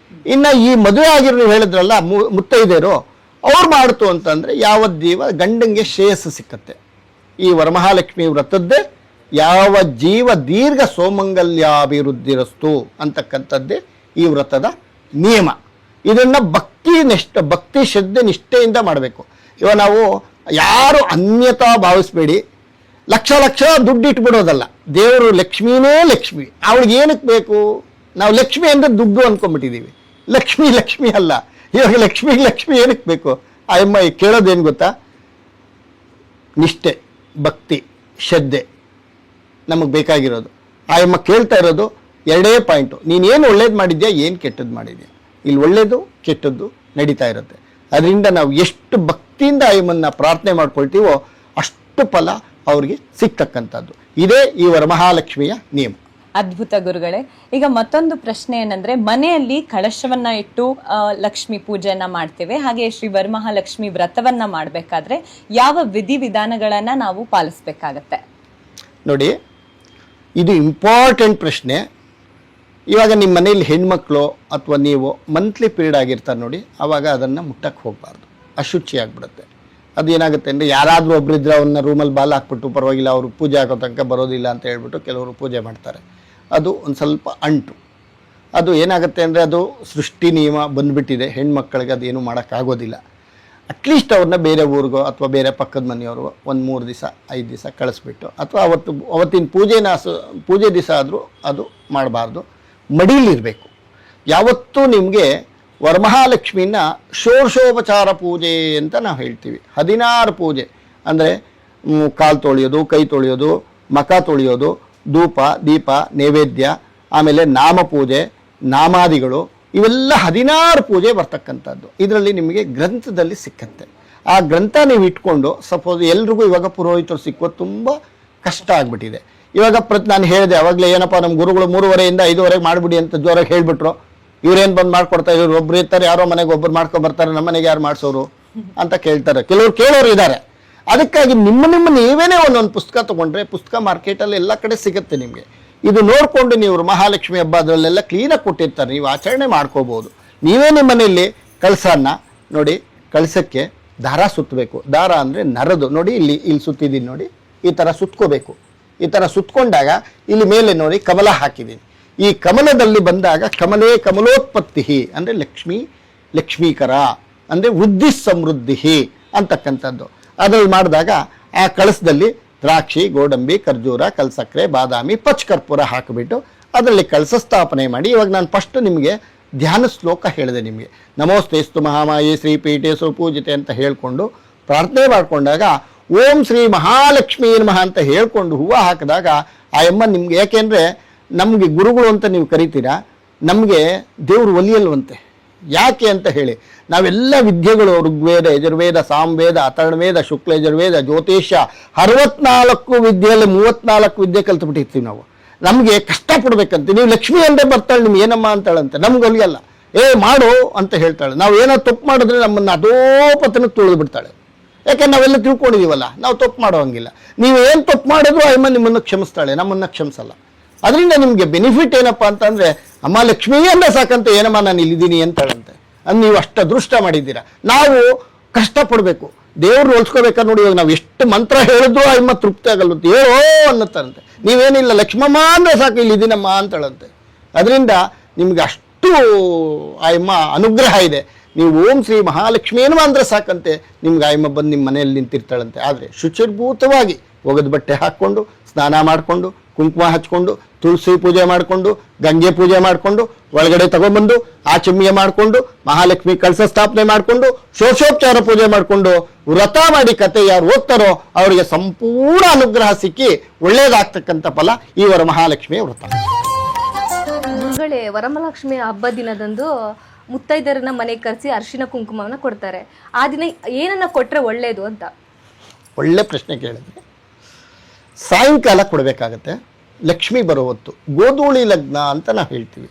ಇನ್ನು ಈ ಮದುವೆ ಆಗಿರೋ ನೀವು ಹೇಳಿದ್ರಲ್ಲ ಮುತ್ತೈದೆಯರು, ಅವ್ರು ಮಾಡ್ತು ಅಂತಂದರೆ ಯಾವ ಜೀವ ಗಂಡಂಗೆ ಶ್ರೇಯಸ್ಸು ಸಿಕ್ಕತ್ತೆ. ಈ ವರಮಹಾಲಕ್ಷ್ಮಿ ವ್ರತದ್ದೇ ಯಾವ ಜೀವ ದೀರ್ಘ ಸೋಮಂಗಲ್ಯಾಭಿವೃದ್ಧಿರಸ್ತು ಅಂತಕ್ಕಂಥದ್ದೇ ಈ ವ್ರತದ ನಿಯಮ. ಇದನ್ನು ಭಕ್ತಿ ಶ್ರದ್ಧೆ ನಿಷ್ಠೆಯಿಂದ ಮಾಡಬೇಕು. ಇವಾಗ ನಾವು ಯಾರು ಅನ್ಯತಾ ಭಾವಿಸ್ಬೇಡಿ, ಲಕ್ಷ ದುಡ್ಡು ಇಟ್ಬಿಡೋದಲ್ಲ. ದೇವರು ಲಕ್ಷ್ಮೀನೇ ಲಕ್ಷ್ಮಿ, ಅವಳಿಗೆ ಏನಕ್ಕೆ ಬೇಕು? ನಾವು ಲಕ್ಷ್ಮಿ ಅಂದರೆ ದುಡ್ಡು ಅಂದ್ಕೊಂಡ್ಬಿಟ್ಟಿದ್ದೀವಿ. ಲಕ್ಷ್ಮಿ ಅಲ್ಲ. ಇವಾಗ ಲಕ್ಷ್ಮಿ ಏನಕ್ಕೆ ಬೇಕು? ಆ ಅಮ್ಮ ಕೇಳೋದೇನು ಗೊತ್ತಾ? ನಿಷ್ಠೆ ಭಕ್ತಿ ಶ್ರದ್ಧೆ ನಮಗೆ ಬೇಕಾಗಿರೋದು. ಆ ಅಮ್ಮ ಕೇಳ್ತಾ ಇರೋದು 2 ಪಾಯಿಂಟು. ನೀನೇನು ಒಳ್ಳೇದು ಮಾಡಿದ್ಯಾ, ಏನು ಕೆಟ್ಟದ್ದು ಮಾಡಿದ್ಯಾ? ಇಲ್ಲಿ ಒಳ್ಳೇದು ಕೆಟ್ಟದ್ದು ನಡೀತಾ ಇರುತ್ತೆ. ಅದರಿಂದ ನಾವು ಎಷ್ಟು ಭಕ್ತಿಯಿಂದ ಆ ಅಮ್ಮನ್ನ ಪ್ರಾರ್ಥನೆ ಮಾಡ್ಕೊಳ್ತೀವೋ ಅಷ್ಟು ಫಲ ಅವ್ರಿಗೆ ಸಿಗ್ತಕ್ಕಂಥದ್ದು. ಇದೇ ಈ ವರಮಹಾಲಕ್ಷ್ಮಿಯ ನಿಯಮ. ಅದ್ಭುತ ಗುರುಗಳೇ. ಈಗ ಮತ್ತೊಂದು ಪ್ರಶ್ನೆ ಏನಂದ್ರೆ, ಮನೆಯಲ್ಲಿ ಕಳಶವನ್ನ ಇಟ್ಟು ಲಕ್ಷ್ಮಿ ಪೂಜೆಯನ್ನ ಮಾಡ್ತೇವೆ. ಹಾಗೆ ಶ್ರೀ ವರಮಹಾಲಕ್ಷ್ಮಿ ವ್ರತವನ್ನ ಮಾಡಬೇಕಾದ್ರೆ ಯಾವ ವಿಧಿವಿಧಾನಗಳನ್ನ ನಾವು ಪಾಲಿಸ್ಬೇಕಾಗತ್ತೆ? ನೋಡಿ, ಇದು ಇಂಪಾರ್ಟೆಂಟ್ ಪ್ರಶ್ನೆ. ಇವಾಗ ನಿಮ್ಮ ಮನೇಲಿ ಹೆಣ್ಮಕ್ಳು ಅಥವಾ ನೀವು ಮಂತ್ಲಿ ಪೀರಿಯಡ್ ಆಗಿರ್ತಾರೆ ನೋಡಿ, ಆವಾಗ ಅದನ್ನು ಮುಟ್ಟಕ್ಕೆ ಹೋಗಬಾರ್ದು, ಅಶುಚಿ ಆಗಿಬಿಡುತ್ತೆ. ಅದು ಏನಾಗುತ್ತೆ ಅಂದರೆ, ಯಾರಾದರೂ ಒಬ್ಬರಿದ್ರೆ ಅವನ್ನ ರೂಮಲ್ಲಿ ಬಾಲ್ ಹಾಕ್ಬಿಟ್ಟು ಪರವಾಗಿಲ್ಲ ಅವರು ಪೂಜೆ ಆಗೋ ತನಕ ಬರೋದಿಲ್ಲ ಅಂತ ಹೇಳ್ಬಿಟ್ಟು ಕೆಲವರು ಪೂಜೆ ಮಾಡ್ತಾರೆ. ಅದು ಒಂದು ಸ್ವಲ್ಪ ಅಂಟು. ಅದು ಏನಾಗುತ್ತೆ ಅಂದರೆ, ಅದು ಸೃಷ್ಟಿ ನಿಯಮ ಬಂದುಬಿಟ್ಟಿದೆ, ಹೆಣ್ಮಕ್ಳಿಗೆ ಅದೇನು ಮಾಡೋಕ್ಕಾಗೋದಿಲ್ಲ. ಅಟ್ಲೀಸ್ಟ್ ಅವ್ರನ್ನ ಬೇರೆ ಊರಿಗೋ ಅಥವಾ ಬೇರೆ ಪಕ್ಕದ ಮನೆಯವರು ಒಂದು 3 ದಿವಸ 5 ದಿವಸ ಕಳಿಸ್ಬಿಟ್ಟು, ಅಥವಾ ಅವತ್ತಿನ ಪೂಜೆ ದಿವಸ ಆದರೂ ಅದು ಮಾಡಬಾರ್ದು, ಮಡಿಲಿರಬೇಕು. ಯಾವತ್ತೂ ನಿಮಗೆ ವರಮಹಾಲಕ್ಷ್ಮಿನ ಷೋಡಶೋಪಚಾರ ಪೂಜೆ ಅಂತ ನಾವು ಹೇಳ್ತೀವಿ. 16 ಪೂಜೆ ಅಂದರೆ ಕಾಲು ತೊಳೆಯೋದು, ಕೈ ತೊಳೆಯೋದು, ಮಖ ತೊಳೆಯೋದು, ಧೂಪ ದೀಪ ನೈವೇದ್ಯ, ಆಮೇಲೆ ನಾಮ ಪೂಜೆ ನಾಮಾದಿಗಳು, ಇವೆಲ್ಲ 16 ಪೂಜೆ ಬರ್ತಕ್ಕಂಥದ್ದು. ಇದರಲ್ಲಿ ನಿಮಗೆ ಗ್ರಂಥದಲ್ಲಿ ಸಿಕ್ಕತ್ತೆ. ಆ ಗ್ರಂಥ ನೀವು ಇಟ್ಕೊಂಡು, ಸಪೋಸ್ ಎಲ್ರಿಗೂ ಇವಾಗ ಪುರೋಹಿತರು ಸಿಕ್ಕೋದು ತುಂಬ ಕಷ್ಟ ಆಗಿಬಿಟ್ಟಿದೆ. ಇವಾಗ ನಾನು ಹೇಳಿದೆ ಅವಾಗಲೇ, ಏನಪ್ಪ ನಮ್ಮ ಗುರುಗಳು 3:30 5:00 ಮಾಡಿಬಿಡಿ ಅಂತ ಜೋರಾಗಿ ಹೇಳಿಬಿಟ್ರು. ಇವ್ರೇನು ಬಂದು ಮಾಡ್ಕೊಡ್ತಾ ಇದ್ರು, ಒಬ್ರು ಇರ್ತಾರೆ, ಯಾರೋ ಮನೆಗೆ ಒಬ್ಬರು ಮಾಡ್ಕೊಂಬರ್ತಾರೆ, ನಮ್ಮ ಮನೆಗೆ ಯಾರು ಮಾಡಿಸೋರು ಅಂತ ಕೇಳ್ತಾರೆ. ಕೆಲವರು ಕೇಳೋರು ಇದ್ದಾರೆ. ಅದಕ್ಕಾಗಿ ನಿಮ್ಮ ನೀವೇನೇ ಒಂದೊಂದು ಪುಸ್ತಕ ತೊಗೊಂಡ್ರೆ, ಪುಸ್ತಕ ಮಾರ್ಕೆಟಲ್ಲಿ ಎಲ್ಲ ಕಡೆ ಸಿಗುತ್ತೆ ನಿಮಗೆ. ಇದು ನೋಡಿಕೊಂಡು ನೀವು ಮಹಾಲಕ್ಷ್ಮಿ ಹಬ್ಬ ಅದರಲ್ಲೆಲ್ಲ ಕ್ಲೀನಾಗಿ ಕೊಟ್ಟಿರ್ತಾರೆ, ನೀವು ಆಚರಣೆ ಮಾಡ್ಕೋಬೋದು. ನೀವೇ ನಿಮ್ಮ ಮನೆಯಲ್ಲಿ ಕಳಸನ್ನ ನೋಡಿ, ಕಳಸಕ್ಕೆ ದಾರ ಸುತ್ತಬೇಕು. ದಾರ ಅಂದರೆ ನರದು ನೋಡಿ, ಇಲ್ಲಿ ಸುತ್ತಿದ್ದೀನಿ ನೋಡಿ, ಈ ಥರ ಸುತ್ಕೋಬೇಕು. ಈ ಥರ ಸುತ್ಕೊಂಡಾಗ ಇಲ್ಲಿ ಮೇಲೆ ನೋಡಿ ಕಮಲ ಹಾಕಿದ್ದೀನಿ. ಈ ಕಮಲದಲ್ಲಿ ಬಂದಾಗ ಕಮಲೇ ಕಮಲೋತ್ಪತ್ತಿ ಅಂದರೆ ಲಕ್ಷ್ಮೀಕರ ಅಂದರೆ ವೃದ್ಧಿ ಸಮೃದ್ಧಿ ಅಂತಕ್ಕಂಥದ್ದು. ಅದ್ರಲ್ಲಿ ಮಾಡಿದಾಗ ಆ ಕಳಸದಲ್ಲಿ ದ್ರಾಕ್ಷಿ ಗೋಡಂಬಿ ಖರ್ಜೂರ ಕಲ್ಸಕ್ಕರೆ ಬಾದಾಮಿ ಪಚ್ಚಕರ್ಪೂರ ಹಾಕಿಬಿಟ್ಟು ಅದರಲ್ಲಿ ಕಳಸ ಸ್ಥಾಪನೆ ಮಾಡಿ, ಇವಾಗ ನಾನು ಫಸ್ಟ್ ನಿಮಗೆ ಧ್ಯಾನ ಶ್ಲೋಕ ಹೇಳಿದೆ ನಿಮಗೆ, ನಮೋಸ್ತೇಸ್ತು ಮಹಾಮಾಯೇ ಶ್ರೀಪೀಠೆ ಸುಪೂಜಿತೆ ಅಂತ ಹೇಳಿಕೊಂಡು ಪ್ರಾರ್ಥನೆ ಮಾಡಿಕೊಂಡಾಗ ಓಂ ಶ್ರೀ ಮಹಾಲಕ್ಷ್ಮೀ ನಮಃ ಅಂತ ಹೇಳ್ಕೊಂಡು ಹೂವು ಹಾಕಿದಾಗ ಆ ಅಮ್ಮ ನಿಮ್ಗೆ, ಯಾಕೆಂದರೆ ನಮಗೆ ಗುರುಗಳು ಅಂತ ನೀವು ಕರಿತೀರಾ, ನಮಗೆ ದೇವರು ಒಲಿಯಲ್ವಂತೆ. ಯಾಕೆ ಅಂತ ಹೇಳಿ, ನಾವೆಲ್ಲ ವಿದ್ಯೆಗಳು ಋಗ್ವೇದ ಯಜುರ್ವೇದ ಸಾಮವೇದ ಅಥರ್ವವೇದ ಶುಕ್ಲ ಯಜುರ್ವೇದ ಜ್ಯೋತಿಷ್ಯ 64 ವಿದ್ಯೆಯಲ್ಲಿ 34 ವಿದ್ಯೆ ಕಲ್ತ್ಬಿಟ್ಟಿರ್ತೀವಿ ನಾವು. ನಮಗೆ ಕಷ್ಟಪಡ್ಬೇಕಂತ. ನೀವು ಲಕ್ಷ್ಮಿ ಅಂದರೆ ಬರ್ತಾಳೆ, ನಿಮ್ಗೆ ಏನಮ್ಮ ಅಂತಾಳಂತೆ, ನಮ್ಗೆ ಒಲಿಯಲ್ಲ. ಮಾಡು ಅಂತ ಹೇಳ್ತಾಳೆ. ನಾವು ಏನೋ ತಪ್ಪು ಮಾಡಿದ್ರೆ ನಮ್ಮನ್ನು ಅಧೋಪತನಕ್ಕೆ ತುಳಿದು ಬಿಡ್ತಾಳೆ. ಯಾಕೆ ನಾವೆಲ್ಲ ತಿಳ್ಕೊಂಡಿದ್ದೀವಲ್ಲ, ನಾವು ತಪ್ಪು ಮಾಡೋ ಹಂಗಿಲ್ಲ. ನೀವು ಏನು ತಪ್ಪು ಮಾಡಿದ್ರು ಅಮ್ಮ ನಿಮ್ಮನ್ನು ಕ್ಷಮಿಸ್ತಾಳೆ, ನಮ್ಮನ್ನು ಕ್ಷಮಿಸಲ್ಲ. ಅದರಿಂದ ನಿಮಗೆ ಬೆನಿಫಿಟ್ ಏನಪ್ಪ ಅಂತಂದರೆ, ಅಮ್ಮ ಲಕ್ಷ್ಮಿಯನ್ನ ಸಾಕಂತ ಏನಮ್ಮ ನಾನು ಇಲ್ಲಿದ್ದೀನಿ ಅಂತಾಳಂತೆ. ಅದು ನೀವು ಅಷ್ಟು ಅದೃಷ್ಟ ಮಾಡಿದ್ದೀರಾ. ನಾವು ಕಷ್ಟಪಡಬೇಕು, ದೇವ್ರು ಹೋಲ್ಸ್ಕೋಬೇಕಾದ್ರೆ ನೋಡಿ, ಇವಾಗ ನಾವು ಎಷ್ಟು ಮಂತ್ರ ಹೇಳಿದ್ರು ಅಮ್ಮ ತೃಪ್ತಿ ಆಗಲ್ವಂತೆ, ಹೇಳೋ ಅನ್ನತ್ತಾರಂತೆ. ನೀವೇನಿಲ್ಲ ಲಕ್ಷ್ಮಮ್ಮ ಅಂದರೆ ಸಾಕು ಇಲ್ಲಿದ್ದೀನಮ್ಮ ಅಂತಾಳಂತೆ. ಅದರಿಂದ ನಿಮ್ಗೆ ಅಷ್ಟು ಅಮ್ಮ ಅನುಗ್ರಹ ಇದೆ. ನೀವು ಓಂ ಶ್ರೀ ಮಹಾಲಕ್ಷ್ಮಿಯೇನು ಅಂದರೆ ಸಾಕಂತೆ ನಿಮ್ಗೆ ಆಯಮ್ಮ ಬಂದು ನಿಮ್ಮ ಮನೆಯಲ್ಲಿ ನಿಂತಿರ್ತಾಳಂತೆ. ಆದರೆ ಶುಚಿರ್ಭೂತವಾಗಿ ಒಗೆದ ಬಟ್ಟೆ ಹಾಕ್ಕೊಂಡು ಸ್ನಾನ ಮಾಡಿಕೊಂಡು ಕುಂಕುಮ ಹಚ್ಕೊಂಡು ತುಳಸಿ ಪೂಜೆ ಮಾಡಿಕೊಂಡು ಗಂಗೆ ಪೂಜೆ ಮಾಡಿಕೊಂಡು ಒಳಗಡೆ ತಗೊಂಡ್ಬಂದು ಆಚಮ್ಯ ಮಾಡಿಕೊಂಡು ಮಹಾಲಕ್ಷ್ಮಿ ಕಳಸ ಸ್ಥಾಪನೆ ಮಾಡಿಕೊಂಡು ಷೋಡಶೋಪಚಾರ ಪೂಜೆ ಮಾಡಿಕೊಂಡು ವ್ರತ ಮಾಡಿ ಕತೆ ಯಾರು ಓದ್ತಾರೋ ಅವರಿಗೆ ಸಂಪೂರ್ಣ ಅನುಗ್ರಹ ಸಿಕ್ಕಿ ಒಳ್ಳೇದಾಗ್ತಕ್ಕಂಥ ಫಲ ಈ ವರಮಹಾಲಕ್ಷ್ಮಿಯ ವ್ರತ. ಗುರುಗಳೇ, ವರಮಹಾಲಕ್ಷ್ಮಿ ಹಬ್ಬ ದಿನದಂದು ಮುತ್ತೈದರನ್ನ ಮನೆಗೆ ಕರೆಸಿ ಅರಿಶಿನ ಕುಂಕುಮವನ್ನ ಕೊಡ್ತಾರೆ. ಆ ದಿನ ಏನನ್ನ ಕೊಟ್ರೆ ಒಳ್ಳೇದು ಅಂತ? ಒಳ್ಳೆ ಪ್ರಶ್ನೆ ಕೇಳಿದ್ರೆ, ಸಾಯಂಕಾಲ ಕೊಡಬೇಕಾಗತ್ತೆ. ಲಕ್ಷ್ಮಿ ಬರೋ ಹೊತ್ತು ಗೋಧೂಳಿ ಲಗ್ನ ಅಂತ ನಾವು ಹೇಳ್ತೀವಿ.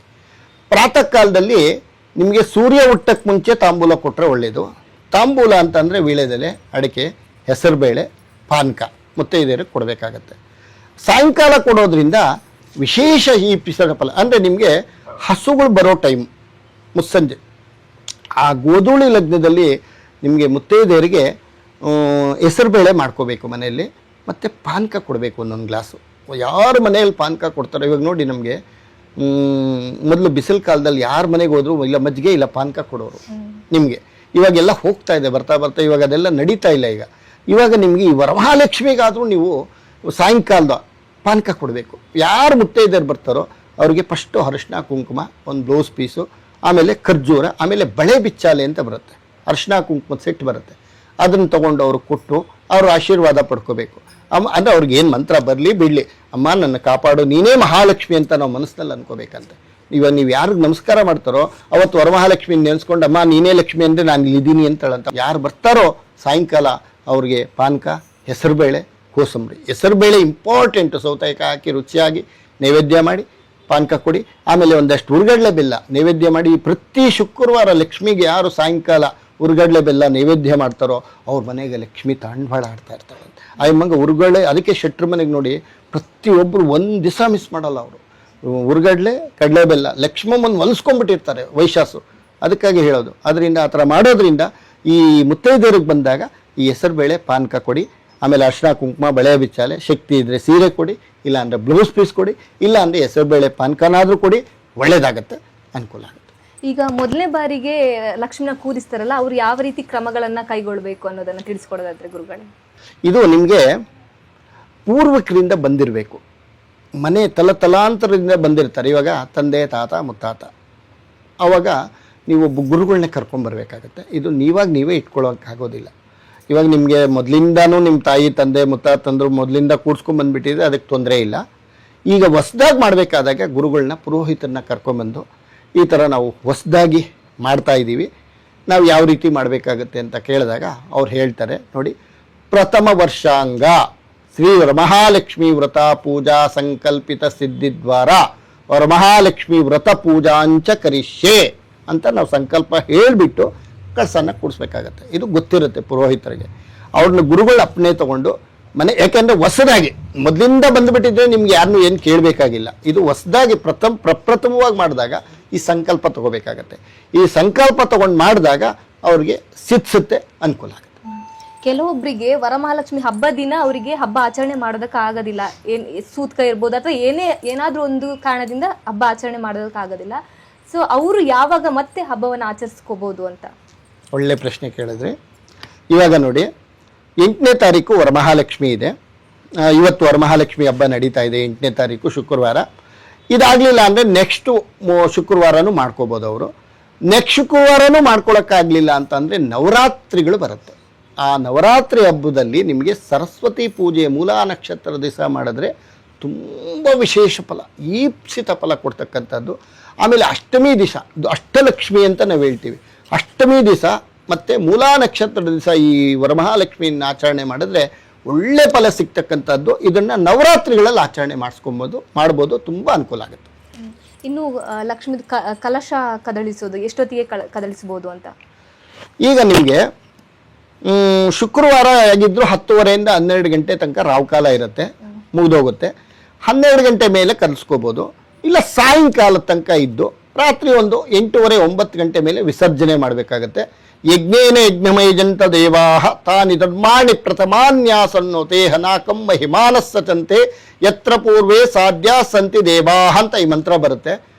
ಪ್ರಾತಃ ಕಾಲದಲ್ಲಿ ನಿಮಗೆ ಸೂರ್ಯ ಹುಟ್ಟಕ್ಕೆ ಮುಂಚೆ ತಾಂಬೂಲ ಕೊಟ್ಟರೆ ಒಳ್ಳೆಯದು. ತಾಂಬೂಲ ಅಂತಂದರೆ ವೀಳ್ಯದೆಲೆ, ಅಡಿಕೆ, ಹೆಸರುಬೇಳೆ, ಪಾನಕ ಮುತ್ತೈದೆಯರಿಗೆ ಕೊಡಬೇಕಾಗತ್ತೆ. ಸಾಯಂಕಾಲ ಕೊಡೋದ್ರಿಂದ ವಿಶೇಷ ಈ ಪಿಸರ ಫಲ ಅಂದರೆ ನಿಮಗೆ ಹಸುಗಳು ಬರೋ ಟೈಮ್ ಮುಸ್ಸಂಜೆ. ಆ ಗೋಧೂಳಿ ಲಗ್ನದಲ್ಲಿ ನಿಮಗೆ ಮುತ್ತೈದೆಯರಿಗೆ ಹೆಸರುಬೇಳೆ ಮಾಡ್ಕೋಬೇಕು ಮನೆಯಲ್ಲಿ, ಮತ್ತು ಪಾನಕ ಕೊಡಬೇಕು ಒಂದೊಂದು ಗ್ಲಾಸು. ಯಾರು ಮನೆಯಲ್ಲಿ ಪಾನಕ ಕೊಡ್ತಾರೋ, ಇವಾಗ ನೋಡಿ ನಮಗೆ ಮೊದಲು ಬಿಸಿಲು ಕಾಲದಲ್ಲಿ ಯಾರ ಮನೆಗೆ ಹೋದ್ರು ಇಲ್ಲ ಮಜ್ಜಿಗೆ ಇಲ್ಲ ಪಾನಕ ಕೊಡೋರು ನಿಮಗೆ. ಇವಾಗೆಲ್ಲ ಹೋಗ್ತಾ ಇದೆ ಬರ್ತಾ ಬರ್ತಾ, ಇವಾಗ ಅದೆಲ್ಲ ನಡೀತಾ ಇಲ್ಲ. ಇವಾಗ ನಿಮಗೆ ಈ ವರಮಹಾಲಕ್ಷ್ಮಿಗಾದರೂ ನೀವು ಸಾಯಂಕಾಲದ ಪಾನಕ ಕೊಡಬೇಕು. ಯಾರು ಮುತ್ತೈದೆಯರು ಬರ್ತಾರೋ ಅವರಿಗೆ ಫಸ್ಟು ಅರಿಶಿನ ಕುಂಕುಮ, ಒಂದು ಬ್ಲೌಸ್ ಪೀಸು, ಆಮೇಲೆ ಖರ್ಜೂರ, ಆಮೇಲೆ ಬಳೆ ಬಿಚ್ಚಾಲೆ ಅಂತ ಬರುತ್ತೆ, ಅರಿಶಿನ ಕುಂಕುಮದ ಸೆಟ್ ಬರುತ್ತೆ. ಅದನ್ನು ತೊಗೊಂಡು ಅವರು ಕೊಟ್ಟು ಅವರು ಆಶೀರ್ವಾದ ಪಡ್ಕೋಬೇಕು. ಅಂದರೆ ಅವ್ರಿಗೆ ಏನು ಮಂತ್ರ ಬರಲಿ ಬಿಡಲಿ, ಅಮ್ಮ ನನ್ನ ಕಾಪಾಡು, ನೀನೇ ಮಹಾಲಕ್ಷ್ಮಿ ಅಂತ ನಾವು ಮನಸ್ಸಿನಲ್ಲಿ ಅನ್ಕೋಬೇಕಂತೆ. ಇವಾಗ ನೀವು ಯಾರಿಗೆ ನಮಸ್ಕಾರ ಮಾಡ್ತಾರೋ ಅವತ್ತು ವರಮಹಾಲಕ್ಷ್ಮಿ ನೆನೆಸ್ಕೊಂಡು, ಅಮ್ಮ ನೀನೇ ಲಕ್ಷ್ಮಿ ಅಂದರೆ ನಾನು ಇಲ್ಲಿದ್ದೀನಿ ಅಂತೇಳಂತ. ಯಾರು ಬರ್ತಾರೋ ಸಾಯಂಕಾಲ ಅವ್ರಿಗೆ ಪಾನಕ, ಹೆಸರುಬೇಳೆ, ಕೋಸಂಬರಿ. ಹೆಸರುಬೇಳೆ ಇಂಪಾರ್ಟೆಂಟು. ಸೌತೆಕಾಯಿ ಹಾಕಿ ರುಚಿಯಾಗಿ ನೈವೇದ್ಯ ಮಾಡಿ ಪಾನಕ ಕೊಡಿ. ಆಮೇಲೆ ಒಂದಷ್ಟು ಉರ್ಗಡ್ಲೆ ಬೆಲ್ಲ ನೈವೇದ್ಯ ಮಾಡಿ. ಪ್ರತಿ ಶುಕ್ರವಾರ ಲಕ್ಷ್ಮಿಗೆ ಯಾರು ಸಾಯಂಕಾಲ ಉರ್ಗಡ್ಲೆ ಬೆಲ್ಲ ನೈವೇದ್ಯ ಮಾಡ್ತಾರೋ ಅವ್ರ ಮನೆಗೆ ಲಕ್ಷ್ಮಿ ತಾಂಡ್ವಾಳ ಆಡ್ತಾ ಇರ್ತಾಳಂತೆ. ಆ ಮಂಗ ಉರ್ಗಡ್ಲೆ, ಅದಕ್ಕೆ ಶೆಟ್ರ ಮನೆಗೆ ನೋಡಿ ಪ್ರತಿಯೊಬ್ಬರು ಒಂದು ದಿವಸ ಮಿಸ್ ಮಾಡಲ್ಲ ಅವರು. ಉರ್ಗಡ್ಲೆ, ಕಡಲೆ ಬೆಲ್ಲ ಲಕ್ಷ್ಮಮ್ಮನ ಹೊಲಿಸ್ಕೊಂಡ್ಬಿಟ್ಟಿರ್ತಾರೆ ವೈಶಾಸು. ಅದಕ್ಕಾಗಿ ಹೇಳೋದು. ಅದರಿಂದ ಆ ಥರ ಮಾಡೋದ್ರಿಂದ ಈ ಮುತ್ತೈದೆಯರಿಗೆ ಬಂದಾಗ ಈ ಹೆಸರುಬೇಳೆ ಪಾನಕ ಕೊಡಿ, ಆಮೇಲೆ ಅರಿಶಿನ ಕುಂಕುಮ, ಬಳೆ ಬಿಚ್ಚಾಲೆ, ಶಕ್ತಿ ಇದ್ದರೆ ಸೀರೆ ಕೊಡಿ, ಇಲ್ಲ ಅಂದರೆ ಬ್ಲೌಸ್ ಪೀಸ್ ಕೊಡಿ, ಇಲ್ಲ ಅಂದರೆ ಹೆಸರುಬೇಳೆ ಪಾನಕನಾದರೂ ಕೊಡಿ, ಒಳ್ಳೆಯದಾಗತ್ತೆ, ಅನುಕೂಲ ಆಗುತ್ತೆ. ಈಗ ಮೊದಲನೇ ಬಾರಿಗೆ ಲಕ್ಷ್ಮಿನ ಕೂರಿಸ್ತಾರಲ್ಲ, ಅವ್ರು ಯಾವ ರೀತಿ ಕ್ರಮಗಳನ್ನ ಕೈಗೊಳ್ಳಬೇಕು ಅನ್ನೋದನ್ನ ತಿಳಿಸ್ಕೊಡೋದಾದ್ರೆ ಗುರುಗಳೇ. ಇದು ನಿಮಗೆ ಪೂರ್ವಕರಿಂದ ಬಂದಿರಬೇಕು. ಮನೆ ತಲಾಂತರದಿಂದ ಬಂದಿರ್ತಾರೆ. ಇವಾಗ ತಂದೆ, ತಾತ, ಮುತ್ತಾತ, ಆವಾಗ ನೀವು ಗುರುಗಳನ್ನೇ ಕರ್ಕೊಂಬರ್ಬೇಕಾಗತ್ತೆ. ಇದು ನೀವೇ ಇಟ್ಕೊಳ್ಳೋಕ್ಕಾಗೋದಿಲ್ಲ. ಇವಾಗ ನಿಮಗೆ ಮೊದಲಿಂದನೂ ನಿಮ್ಮ ತಾಯಿ, ತಂದೆ, ಮುತ್ತಾತಂದ್ರು ಮೊದಲಿಂದ ಕೂಡ್ಸ್ಕೊಂಬಂದ್ಬಿಟ್ಟಿದ್ರೆ ಅದಕ್ಕೆ ತೊಂದರೆ ಇಲ್ಲ. ಈಗ ಹೊಸ್ದಾಗಿ ಮಾಡಬೇಕಾದಾಗ ಗುರುಗಳನ್ನ, ಪುರೋಹಿತರನ್ನ ಕರ್ಕೊಂಬಂದು ಈ ಥರ ನಾವು ಹೊಸದಾಗಿ ಮಾಡ್ತಾಯಿದ್ದೀವಿ, ನಾವು ಯಾವ ರೀತಿ ಮಾಡಬೇಕಾಗತ್ತೆ ಅಂತ ಕೇಳಿದಾಗ ಅವ್ರು ಹೇಳ್ತಾರೆ ನೋಡಿ, ಪ್ರಥಮ ವರ್ಷಾಂಗ ಶ್ರೀ ವರಮಹಾಲಕ್ಷ್ಮಿ ವ್ರತ ಪೂಜಾ ಸಂಕಲ್ಪಿತ ಸಿದ್ಧಿದ್ವಾರ ವರಮಹಾಲಕ್ಷ್ಮಿ ವ್ರತ ಪೂಜಾಂಚ ಕರಿಷ್ಯೆ ಅಂತ ನಾವು ಸಂಕಲ್ಪ ಹೇಳಿಬಿಟ್ಟು ಕಳಸನ್ನು ಕೂಡಿಸ್ಬೇಕಾಗತ್ತೆ. ಇದು ಗೊತ್ತಿರುತ್ತೆ ಪುರೋಹಿತರಿಗೆ. ಅವ್ರನ್ನ ಗುರುಗಳ ಅಪ್ಪಣೆ ತೊಗೊಂಡು ಮನೆ, ಯಾಕೆಂದರೆ ಹೊಸದಾಗಿ ಮೊದಲಿಂದ ಬಂದುಬಿಟ್ಟಿದ್ರೆ ನಿಮ್ಗೆ ಯಾರನ್ನೂ ಏನು ಕೇಳಬೇಕಾಗಿಲ್ಲ. ಇದು ಹೊಸದಾಗಿ ಪ್ರಪ್ರಥಮವಾಗಿ ಮಾಡಿದಾಗ ಈ ಸಂಕಲ್ಪ ತಗೋಬೇಕಾಗತ್ತೆ. ಈ ಸಂಕಲ್ಪ ತಗೊಂಡು ಮಾಡಿದಾಗ ಅವ್ರಿಗೆ ಸಿದ್ಧಿಸುತ್ತೆ, ಅನುಕೂಲ ಆಗುತ್ತೆ. ಕೆಲವೊಬ್ಬರಿಗೆ ವರಮಹಾಲಕ್ಷ್ಮಿ ಹಬ್ಬ ದಿನ ಅವರಿಗೆ ಹಬ್ಬ ಆಚರಣೆ ಮಾಡೋದಕ್ಕೆ ಆಗೋದಿಲ್ಲ. ಸೂತ್ಕ ಇರ್ಬೋದು ಅಥವಾ ಏನಾದ್ರೂ ಒಂದು ಕಾರಣದಿಂದ ಹಬ್ಬ ಆಚರಣೆ ಮಾಡೋದಕ್ಕೆ ಆಗೋದಿಲ್ಲ. ಸೊ ಅವರು ಯಾವಾಗ ಮತ್ತೆ ಹಬ್ಬವನ್ನು ಆಚರಿಸ್ಕೋಬಹುದು ಅಂತ? ಒಳ್ಳೆ ಪ್ರಶ್ನೆ ಕೇಳಿದ್ರೆ, ಇವಾಗ ನೋಡಿ 8ನೇ ತಾರೀಕು ವರಮಹಾಲಕ್ಷ್ಮಿ ಇದೆ. ಇವತ್ತು ವರಮಹಾಲಕ್ಷ್ಮಿ ಹಬ್ಬ ನಡೀತಾ ಇದೆ, 8ನೇ ತಾರೀಕು ಶುಕ್ರವಾರ. ಇದಾಗಲಿಲ್ಲ ಅಂದರೆ ನೆಕ್ಸ್ಟು ಶುಕ್ರವಾರನೂ ಮಾಡ್ಕೋಬೋದು ಅವರು. ನೆಕ್ಸ್ಟ್ ಶುಕ್ರವಾರನೂ ಮಾಡ್ಕೊಳಕ್ಕಾಗಲಿಲ್ಲ ಅಂತಂದರೆ ನವರಾತ್ರಿಗಳು ಬರುತ್ತೆ. ಆ ನವರಾತ್ರಿ ಹಬ್ಬದಲ್ಲಿ ನಿಮಗೆ ಸರಸ್ವತಿ ಪೂಜೆ ಮೂಲಾ ನಕ್ಷತ್ರ ದಿವಸ ಮಾಡಿದ್ರೆ ತುಂಬ ವಿಶೇಷ ಫಲ, ಈಪ್ಸಿತ ಫಲ ಕೊಡ್ತಕ್ಕಂಥದ್ದು. ಆಮೇಲೆ ಅಷ್ಟಮಿ ದಿವಸ, ಅಷ್ಟಲಕ್ಷ್ಮಿ ಅಂತ ನಾವು ಹೇಳ್ತೀವಿ, ಅಷ್ಟಮಿ ದಿವಸ ಮತ್ತು ಮೂಲಾ ನಕ್ಷತ್ರದ ದಿವಸ ಈ ವರಮಹಾಲಕ್ಷ್ಮಿಯನ್ನು ಆಚರಣೆ ಮಾಡಿದ್ರೆ ಒಳ್ಳೆ ಫಲ ಸಿಗ್ತಕ್ಕಂಥದ್ದು. ಇದನ್ನು ನವರಾತ್ರಿಗಳಲ್ಲಿ ಆಚರಣೆ ಮಾಡ್ಬೋದು, ತುಂಬ ಅನುಕೂಲ ಆಗುತ್ತೆ. ಇನ್ನು ಲಕ್ಷ್ಮಿ ಕಲಶ ಕದಳಿಸೋದು ಎಷ್ಟೊತ್ತಿಗೆ ಕದಳಿಸಬಹುದು ಅಂತ? ಈಗ ನಿಮಗೆ ಶುಕ್ರವಾರ ಆಗಿದ್ರು 10:30 ಇಂದ 12 ಗಂಟೆ ತನಕ ರಾವ್ಕಾಲ ಇರುತ್ತೆ, ಮುಗಿದೋಗುತ್ತೆ. 12 ಗಂಟೆ ಮೇಲೆ ಕಲಿಸ್ಕೋಬೋದು, ಇಲ್ಲ ಸಾಯಂಕಾಲ ತನಕ ಇದ್ದು ರಾತ್ರಿ ಒಂದು 8:30, 9 ಗಂಟೆ ಮೇಲೆ ವಿಸರ್ಜನೆ ಮಾಡಬೇಕಾಗತ್ತೆ. ಯಜ್ಞೇನ ಯಜ್ಞಮಯಜಂತ ದೇವಾಹ ತಾನಿ ಧರ್ಮಾಣಿ ಪ್ರಥಮಾನ್ಯಾಸನ್ನೋತೆ ಹನಾಕಂ ಮಹಿಮಾನಸ್ಸಚಂತೆ ಯತ್ರ ಪೂರ್ವೇ ಸಾಧ್ಯ ಸಂತಿ ದೇವಾಹ ಅಂತ ಈ ಮಂತ್ರ ಬರುತ್ತೆ.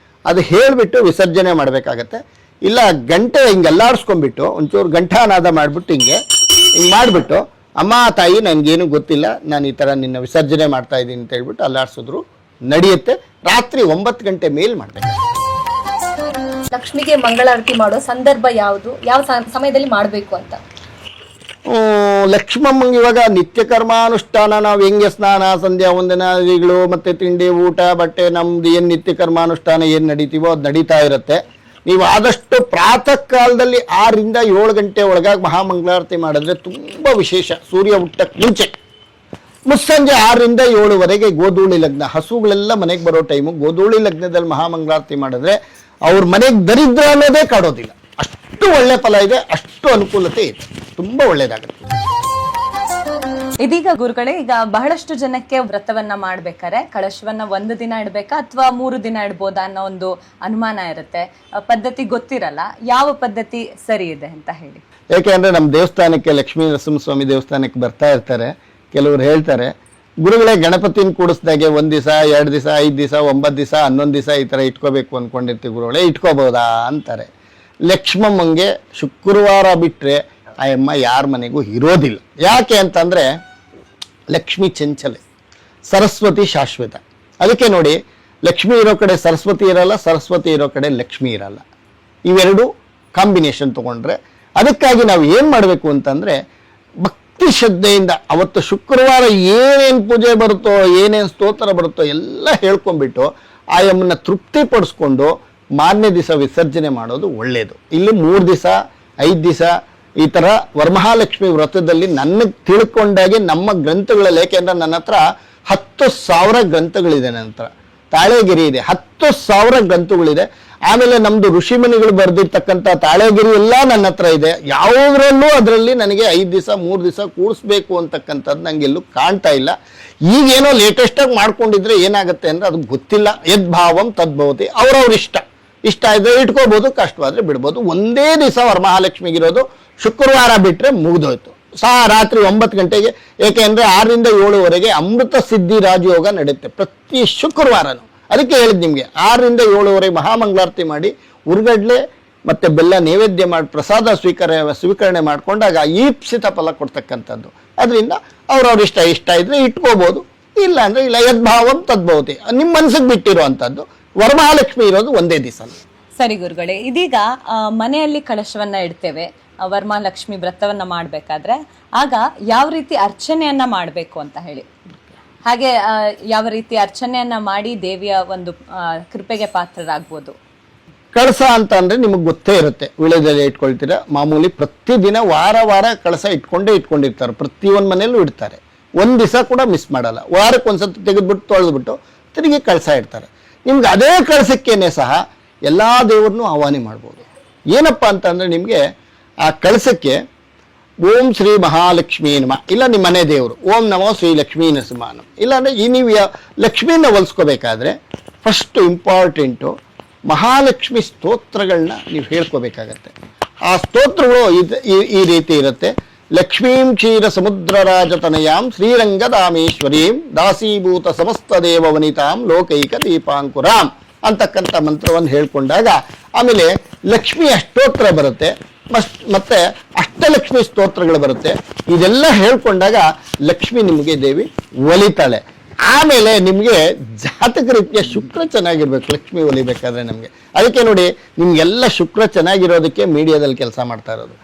ಅದು ಹೇಳಿಬಿಟ್ಟು ವಿಸರ್ಜನೆ ಮಾಡಬೇಕಾಗತ್ತೆ. ಇಲ್ಲ ಗಂಟೆ ಹಿಂಗೆ ಅಲ್ಲಾಡಿಸ್ಕೊಂಡ್ಬಿಟ್ಟು ಒಂಚೂರು ಘಂಟಾನಾದ ಮಾಡಿಬಿಟ್ಟು ಹಿಂಗೆ ಮಾಡಿಬಿಟ್ಟು, ಅಮ್ಮ ತಾಯಿ ನನಗೇನು ಗೊತ್ತಿಲ್ಲ, ನಾನು ಈ ಥರ ನಿನ್ನ ವಿಸರ್ಜನೆ ಮಾಡ್ತಾ ಇದ್ದೀನಿ ಅಂತ ಹೇಳ್ಬಿಟ್ಟು ಅಲ್ಲಾಡಿಸಿದ್ರು ನಡೆಯುತ್ತೆ. ರಾತ್ರಿ 9 ಗಂಟೆ ಮೇಲೆ ಮಾಡಬೇಕು. ಲಕ್ಷ್ಮಿಗೆ ಮಂಗಳಾರತಿ ಮಾಡೋ ಸಂದರ್ಭ ಯಾವುದು, ಯಾವ ಸಮಯದಲ್ಲಿ ಮಾಡಬೇಕು ಅಂತ? ಲಕ್ಷ್ಮಮ್ಮಂಗೆ ಇವಾಗ ನಿತ್ಯ ಕರ್ಮಾನುಷ್ಠಾನ, ನಾವು ಹೆಂಗೆ ಸ್ನಾನ, ಸಂಧ್ಯಾ ವಂದನಾದಿಗಳು ಮತ್ತು ತಿಂಡಿ, ಊಟ, ಬಟ್ಟೆ, ನಮ್ದು ಏನು ನಿತ್ಯ ಕರ್ಮಾನುಷ್ಠಾನ ಏನು ನಡೀತೀವೋ ಅದು ನಡೀತಾ ಇರುತ್ತೆ. ನೀವು ಆದಷ್ಟು ಪ್ರಾತಃ ಕಾಲದಲ್ಲಿ 6ರಿಂದ 7 ಗಂಟೆ ಒಳಗಾಗಿ ಮಹಾಮಂಗಳಾರತಿ ಮಾಡಿದ್ರೆ ತುಂಬ ವಿಶೇಷ. ಸೂರ್ಯ ಹುಟ್ಟಕ್ಕೆ ಮುಂಚೆ ಮುಸ್ಸಂಜೆ 6ರಿಂದ 7ವರೆಗೆ ಗೋಧೂಳಿ ಲಗ್ನ, ಹಸುಗಳೆಲ್ಲ ಮನೆಗೆ ಬರೋ ಟೈಮು. ಗೋಧೂಳಿ ಲಗ್ನದಲ್ಲಿ ಮಹಾಮಂಗಳಾರತಿ ಮಾಡಿದ್ರೆ ಅವ್ರ ಮನೆಗೆ ದರಿದ್ರ ಅನ್ನೋದೇ ಕಾಡೋದಿಲ್ಲ. ಅಷ್ಟು ಒಳ್ಳೆ ಫಲ ಇದೆ, ಅಷ್ಟು ಅನುಕೂಲತೆ ಇದೆ, ತುಂಬ ಒಳ್ಳೇದಾಗುತ್ತೆ. ಇದೀಗ ಗುರುಗಳೇ, ಈಗ ಬಹಳಷ್ಟು ಜನಕ್ಕೆ ವ್ರತವನ್ನ ಮಾಡ್ಬೇಕಾದ್ರೆ ಕಳಶವನ್ನ 1 ದಿನ ಇಡ್ಬೇಕಾ ಅಥವಾ 3 ದಿನ ಇಡ್ಬೋದಾ ಅನ್ನೋ ಒಂದು ಅನುಮಾನ ಇರುತ್ತೆ. ಪದ್ಧತಿ ಗೊತ್ತಿರಲ್ಲ, ಯಾವ ಪದ್ಧತಿ ಸರಿ ಇದೆ ಅಂತ ಹೇಳಿ. ಯಾಕೆಂದ್ರೆ ನಮ್ಮ ದೇವಸ್ಥಾನಕ್ಕೆ ಲಕ್ಷ್ಮೀ ನರಸಿಂಹಸ್ವಾಮಿ ದೇವಸ್ಥಾನಕ್ಕೆ ಬರ್ತಾ ಇರ್ತಾರೆ, ಕೆಲವರು ಹೇಳ್ತಾರೆ ಗುರುಗಳೇ ಗಣಪತಿನ ಕೂಡಿಸ್ದಾಗೆ 1 ದಿವಸ 2 ದಿವಸ 5 ದಿವಸ 9 ದಿವಸ 11 ದಿವಸ ಈ ಥರ ಇಟ್ಕೋಬೇಕು ಅಂದ್ಕೊಂಡಿರ್ತೀವಿ ಗುರುಗಳೇ, ಇಟ್ಕೋಬೋದಾ ಅಂತಾರೆ. ಲಕ್ಷ್ಮಮ್ಮಂಗೆ ಶುಕ್ರವಾರ ಬಿಟ್ಟರೆ ಆ ಅಮ್ಮ ಯಾರ ಮನೆಗೂ ಇರೋದಿಲ್ಲ. ಯಾಕೆ ಅಂತಂದರೆ ಲಕ್ಷ್ಮಿ ಚಂಚಲೆ, ಸರಸ್ವತಿ ಶಾಶ್ವತ. ಅದಕ್ಕೆ ನೋಡಿ, ಲಕ್ಷ್ಮಿ ಇರೋ ಕಡೆ ಸರಸ್ವತಿ ಇರಲ್ಲ, ಸರಸ್ವತಿ ಇರೋ ಕಡೆ ಲಕ್ಷ್ಮಿ ಇರಲ್ಲ. ಇವೆರಡು ಕಾಂಬಿನೇಷನ್ ತೊಗೊಂಡ್ರೆ, ಅದಕ್ಕಾಗಿ ನಾವು ಏನು ಮಾಡಬೇಕು ಅಂತಂದರೆ ಭಕ್ತಿ ಶ್ರದ್ಧೆಯಿಂದ ಅವತ್ತು ಶುಕ್ರವಾರ ಏನೇನು ಪೂಜೆ ಬರುತ್ತೋ, ಏನೇನು ಸ್ತೋತ್ರ ಬರುತ್ತೋ ಎಲ್ಲ ಹೇಳ್ಕೊಂಡ್ಬಿಟ್ಟು ಆ ಅಮ್ಮನ್ನ ತೃಪ್ತಿಪಡಿಸ್ಕೊಂಡು ಮಾರನೇ ದಿವಸ ವಿಸರ್ಜನೆ ಮಾಡೋದು ಒಳ್ಳೆಯದು. ಇಲ್ಲಿ 3 ದಿವಸ 5 ದಿವಸ ಈ ಥರ ವರಮಹಾಲಕ್ಷ್ಮಿ ವ್ರತದಲ್ಲಿ ನನಗೆ ತಿಳ್ಕೊಂಡಾಗೆ ನಮ್ಮ ಗ್ರಂಥಗಳಲ್ಲಿ, ಏಕೆಂದರೆ ನನ್ನ ಹತ್ರ 10,000 ಗ್ರಂಥಗಳಿದೆ. ನನ್ನ ಹತ್ರ ತಾಳೆಗಿರಿ ಇದೆ, 10,000 ಗ್ರಂಥಗಳಿದೆ. ಆಮೇಲೆ ನಮ್ಮದು ಋಷಿಮುನಿಗಳು ಬರೆದಿರ್ತಕ್ಕಂಥ ತಾಳೆಗಿರಿ ಎಲ್ಲ ನನ್ನ ಹತ್ರ ಇದೆ. ಯಾವುದರಲ್ಲೂ ಅದರಲ್ಲಿ ನನಗೆ 5 ದಿವಸ 3 ದಿವಸ ಕೂಡಿಸ್ಬೇಕು ಅಂತಕ್ಕಂಥದ್ದು ನನಗೆಲ್ಲೂ ಕಾಣ್ತಾ ಇಲ್ಲ. ಈಗೇನೋ ಲೇಟೆಸ್ಟಾಗಿ ಮಾಡ್ಕೊಂಡಿದ್ರೆ ಏನಾಗುತ್ತೆ ಅಂದರೆ ಅದು ಗೊತ್ತಿಲ್ಲ. ಯದ್ಭಾವಂ ತದ್ಭವತಿ, ಅವ್ರವ್ರ ಇಷ್ಟ ಇದ್ರೆ ಇಟ್ಕೋಬೋದು, ಕಷ್ಟವಾದರೆ ಬಿಡ್ಬೋದು. ಒಂದೇ ದಿವಸ ವರಮಹಾಲಕ್ಷ್ಮಿಗಿರೋದು ಶುಕ್ರವಾರ ಬಿಟ್ಟರೆ ಮುಗಿದೋಯ್ತು. ರಾತ್ರಿ 9 ಗಂಟೆಗೆ, ಏಕೆಂದರೆ 6ರಿಂದ 7ವರೆಗೆ ಅಮೃತ ಸಿದ್ಧಿ ರಾಜಯೋಗ ನಡೆಯುತ್ತೆ ಪ್ರತಿ ಶುಕ್ರವಾರನೂ. ಅದಕ್ಕೆ ಹೇಳಿದ್ದು ನಿಮಗೆ 6ರಿಂದ 7ವರೆಗೆ ಮಹಾಮಂಗಳಾರತಿ ಮಾಡಿ ಉರ್ಗಡ್ಲೆ ಮತ್ತು ಬೆಲ್ಲ ನೈವೇದ್ಯ ಮಾಡಿ ಪ್ರಸಾದ ಸ್ವೀಕರಣೆ ಮಾಡಿಕೊಂಡಾಗ ಈಪ್ಸಿತ ಫಲ ಕೊಡ್ತಕ್ಕಂಥದ್ದು. ಅದರಿಂದ ಅವ್ರವ್ರ ಇಷ್ಟ ಇದ್ರೆ ಇಟ್ಕೋಬೋದು, ಇಲ್ಲ ಅಂದರೆ ಇಲ್ಲ. ಯದ್ಭಾವಂ ತದ್ಭವತಿ, ನಿಮ್ಮ ಮನಸ್ಸಿಗೆ ಬಿಟ್ಟಿರೋ ಅಂಥದ್ದು. ವರಮಹಾಲಕ್ಷ್ಮಿ ಇರೋದು ಒಂದೇ ದಿವಸ. ಸರಿ ಗುರುಗಳೇ, ಇದೀಗ ಮನೆಯಲ್ಲಿ ಕಳಶವನ್ನ ಇಡ್ತೇವೆ ವರಮಹಾಲಕ್ಷ್ಮಿ ವ್ರತವನ್ನ ಮಾಡ್ಬೇಕಾದ್ರೆ, ಆಗ ಯಾವ ರೀತಿ ಅರ್ಚನೆಯನ್ನ ಮಾಡಬೇಕು ಅಂತ ಹೇಳಿ, ಹಾಗೆ ಯಾವ ರೀತಿ ಅರ್ಚನೆಯನ್ನ ಮಾಡಿ ದೇವಿಯ ಒಂದು ಕೃಪೆಗೆ ಪಾತ್ರರಾಗ್ಬೋದು. ಕಳಸ ಅಂತ ಅಂದರೆ ನಿಮಗೆ ಗೊತ್ತೇ ಇರುತ್ತೆ, ವಿಳೆದೆಲೆ ಇಟ್ಕೊಳ್ತೀರಾ ಮಾಮೂಲಿ. ಪ್ರತಿದಿನ ವಾರ ಕಳಸ ಇಟ್ಕೊಂಡಿರ್ತಾರೆ, ಪ್ರತಿಯೊಂದು ಮನೆಯಲ್ಲೂ ಇಡ್ತಾರೆ. 1 ದಿವಸ ಕೂಡ ಮಿಸ್ ಮಾಡಲ್ಲ. ವಾರಕ್ಕೆ ಒಂದ್ಸತಿ ತೆಗೆದ್ಬಿಟ್ಟು ತೊಳೆದ್ಬಿಟ್ಟು ತಿರುಗಿ ಕಳಸ ಇಡ್ತಾರೆ. ನಿಮ್ಗೆ ಅದೇ ಕಳಸಕ್ಕೇನೆ ಸಹ ಎಲ್ಲ ದೇವ್ರನ್ನೂ ಆಹ್ವಾನ ಮಾಡ್ಬೋದು. ಏನಪ್ಪ ಅಂತಂದರೆ ನಿಮಗೆ ಆ ಕಳಸಕ್ಕೆ ಓಂ ಶ್ರೀ ಮಹಾಲಕ್ಷ್ಮೀ ನಮಃ, ಇಲ್ಲ ನಿಮ್ಮ ಮನೆ ದೇವರು ಓಂ ನಮೋ ಶ್ರೀ ಲಕ್ಷ್ಮೀ ನರಸಿಂಹ, ಇಲ್ಲಾಂದರೆ ಈ ನೀವು ಲಕ್ಷ್ಮಿನ ಹೊಲಿಸ್ಕೋಬೇಕಾದ್ರೆ ಫಸ್ಟು ಇಂಪಾರ್ಟೆಂಟು ಮಹಾಲಕ್ಷ್ಮಿ ಸ್ತೋತ್ರಗಳನ್ನ ನೀವು ಹೇಳ್ಕೋಬೇಕಾಗತ್ತೆ. ಆ ಸ್ತೋತ್ರಗಳು ಈ ರೀತಿ ಇರುತ್ತೆ. ಲಕ್ಷ್ಮೀಂ ಕ್ಷೀರ ಸಮುದ್ರ ರಾಜತನಯಾಂ ಶ್ರೀರಂಗದಾಮೇಶ್ವರೀಂ ದಾಸೀಭೂತ ಸಮಸ್ತ ದೇವವನಿತಾಂ ಲೋಕೈಕ ದೀಪಾಂಕುರಾಂ ಅಂತಕ್ಕಂಥ ಮಂತ್ರವನ್ನು ಹೇಳ್ಕೊಂಡಾಗ ಆಮೇಲೆ ಲಕ್ಷ್ಮಿ ಅಷ್ಟೋತ್ರ ಬರುತ್ತೆ, ಮತ್ತೆ ಅಷ್ಟಲಕ್ಷ್ಮಿ ಸ್ತೋತ್ರಗಳು ಬರುತ್ತೆ. ಇದೆಲ್ಲ ಹೇಳ್ಕೊಂಡಾಗ ಲಕ್ಷ್ಮಿ ನಿಮಗೆ ದೇವಿ ಒಲಿತಾಳೆ. ಆಮೇಲೆ ನಿಮಗೆ ಜಾತಕ ರೀತಿಯ ಶುಕ್ರ ಚೆನ್ನಾಗಿರ್ಬೇಕು ಲಕ್ಷ್ಮಿ ಒಲಿಬೇಕಾದ್ರೆ ನಮಗೆ. ಅದಕ್ಕೆ ನೋಡಿ, ನಿಮ್ಗೆಲ್ಲ ಶುಕ್ರ ಚೆನ್ನಾಗಿರೋದಕ್ಕೆ ಮೀಡಿಯಾದಲ್ಲಿ ಕೆಲಸ ಮಾಡ್ತಾ ಇರೋದು.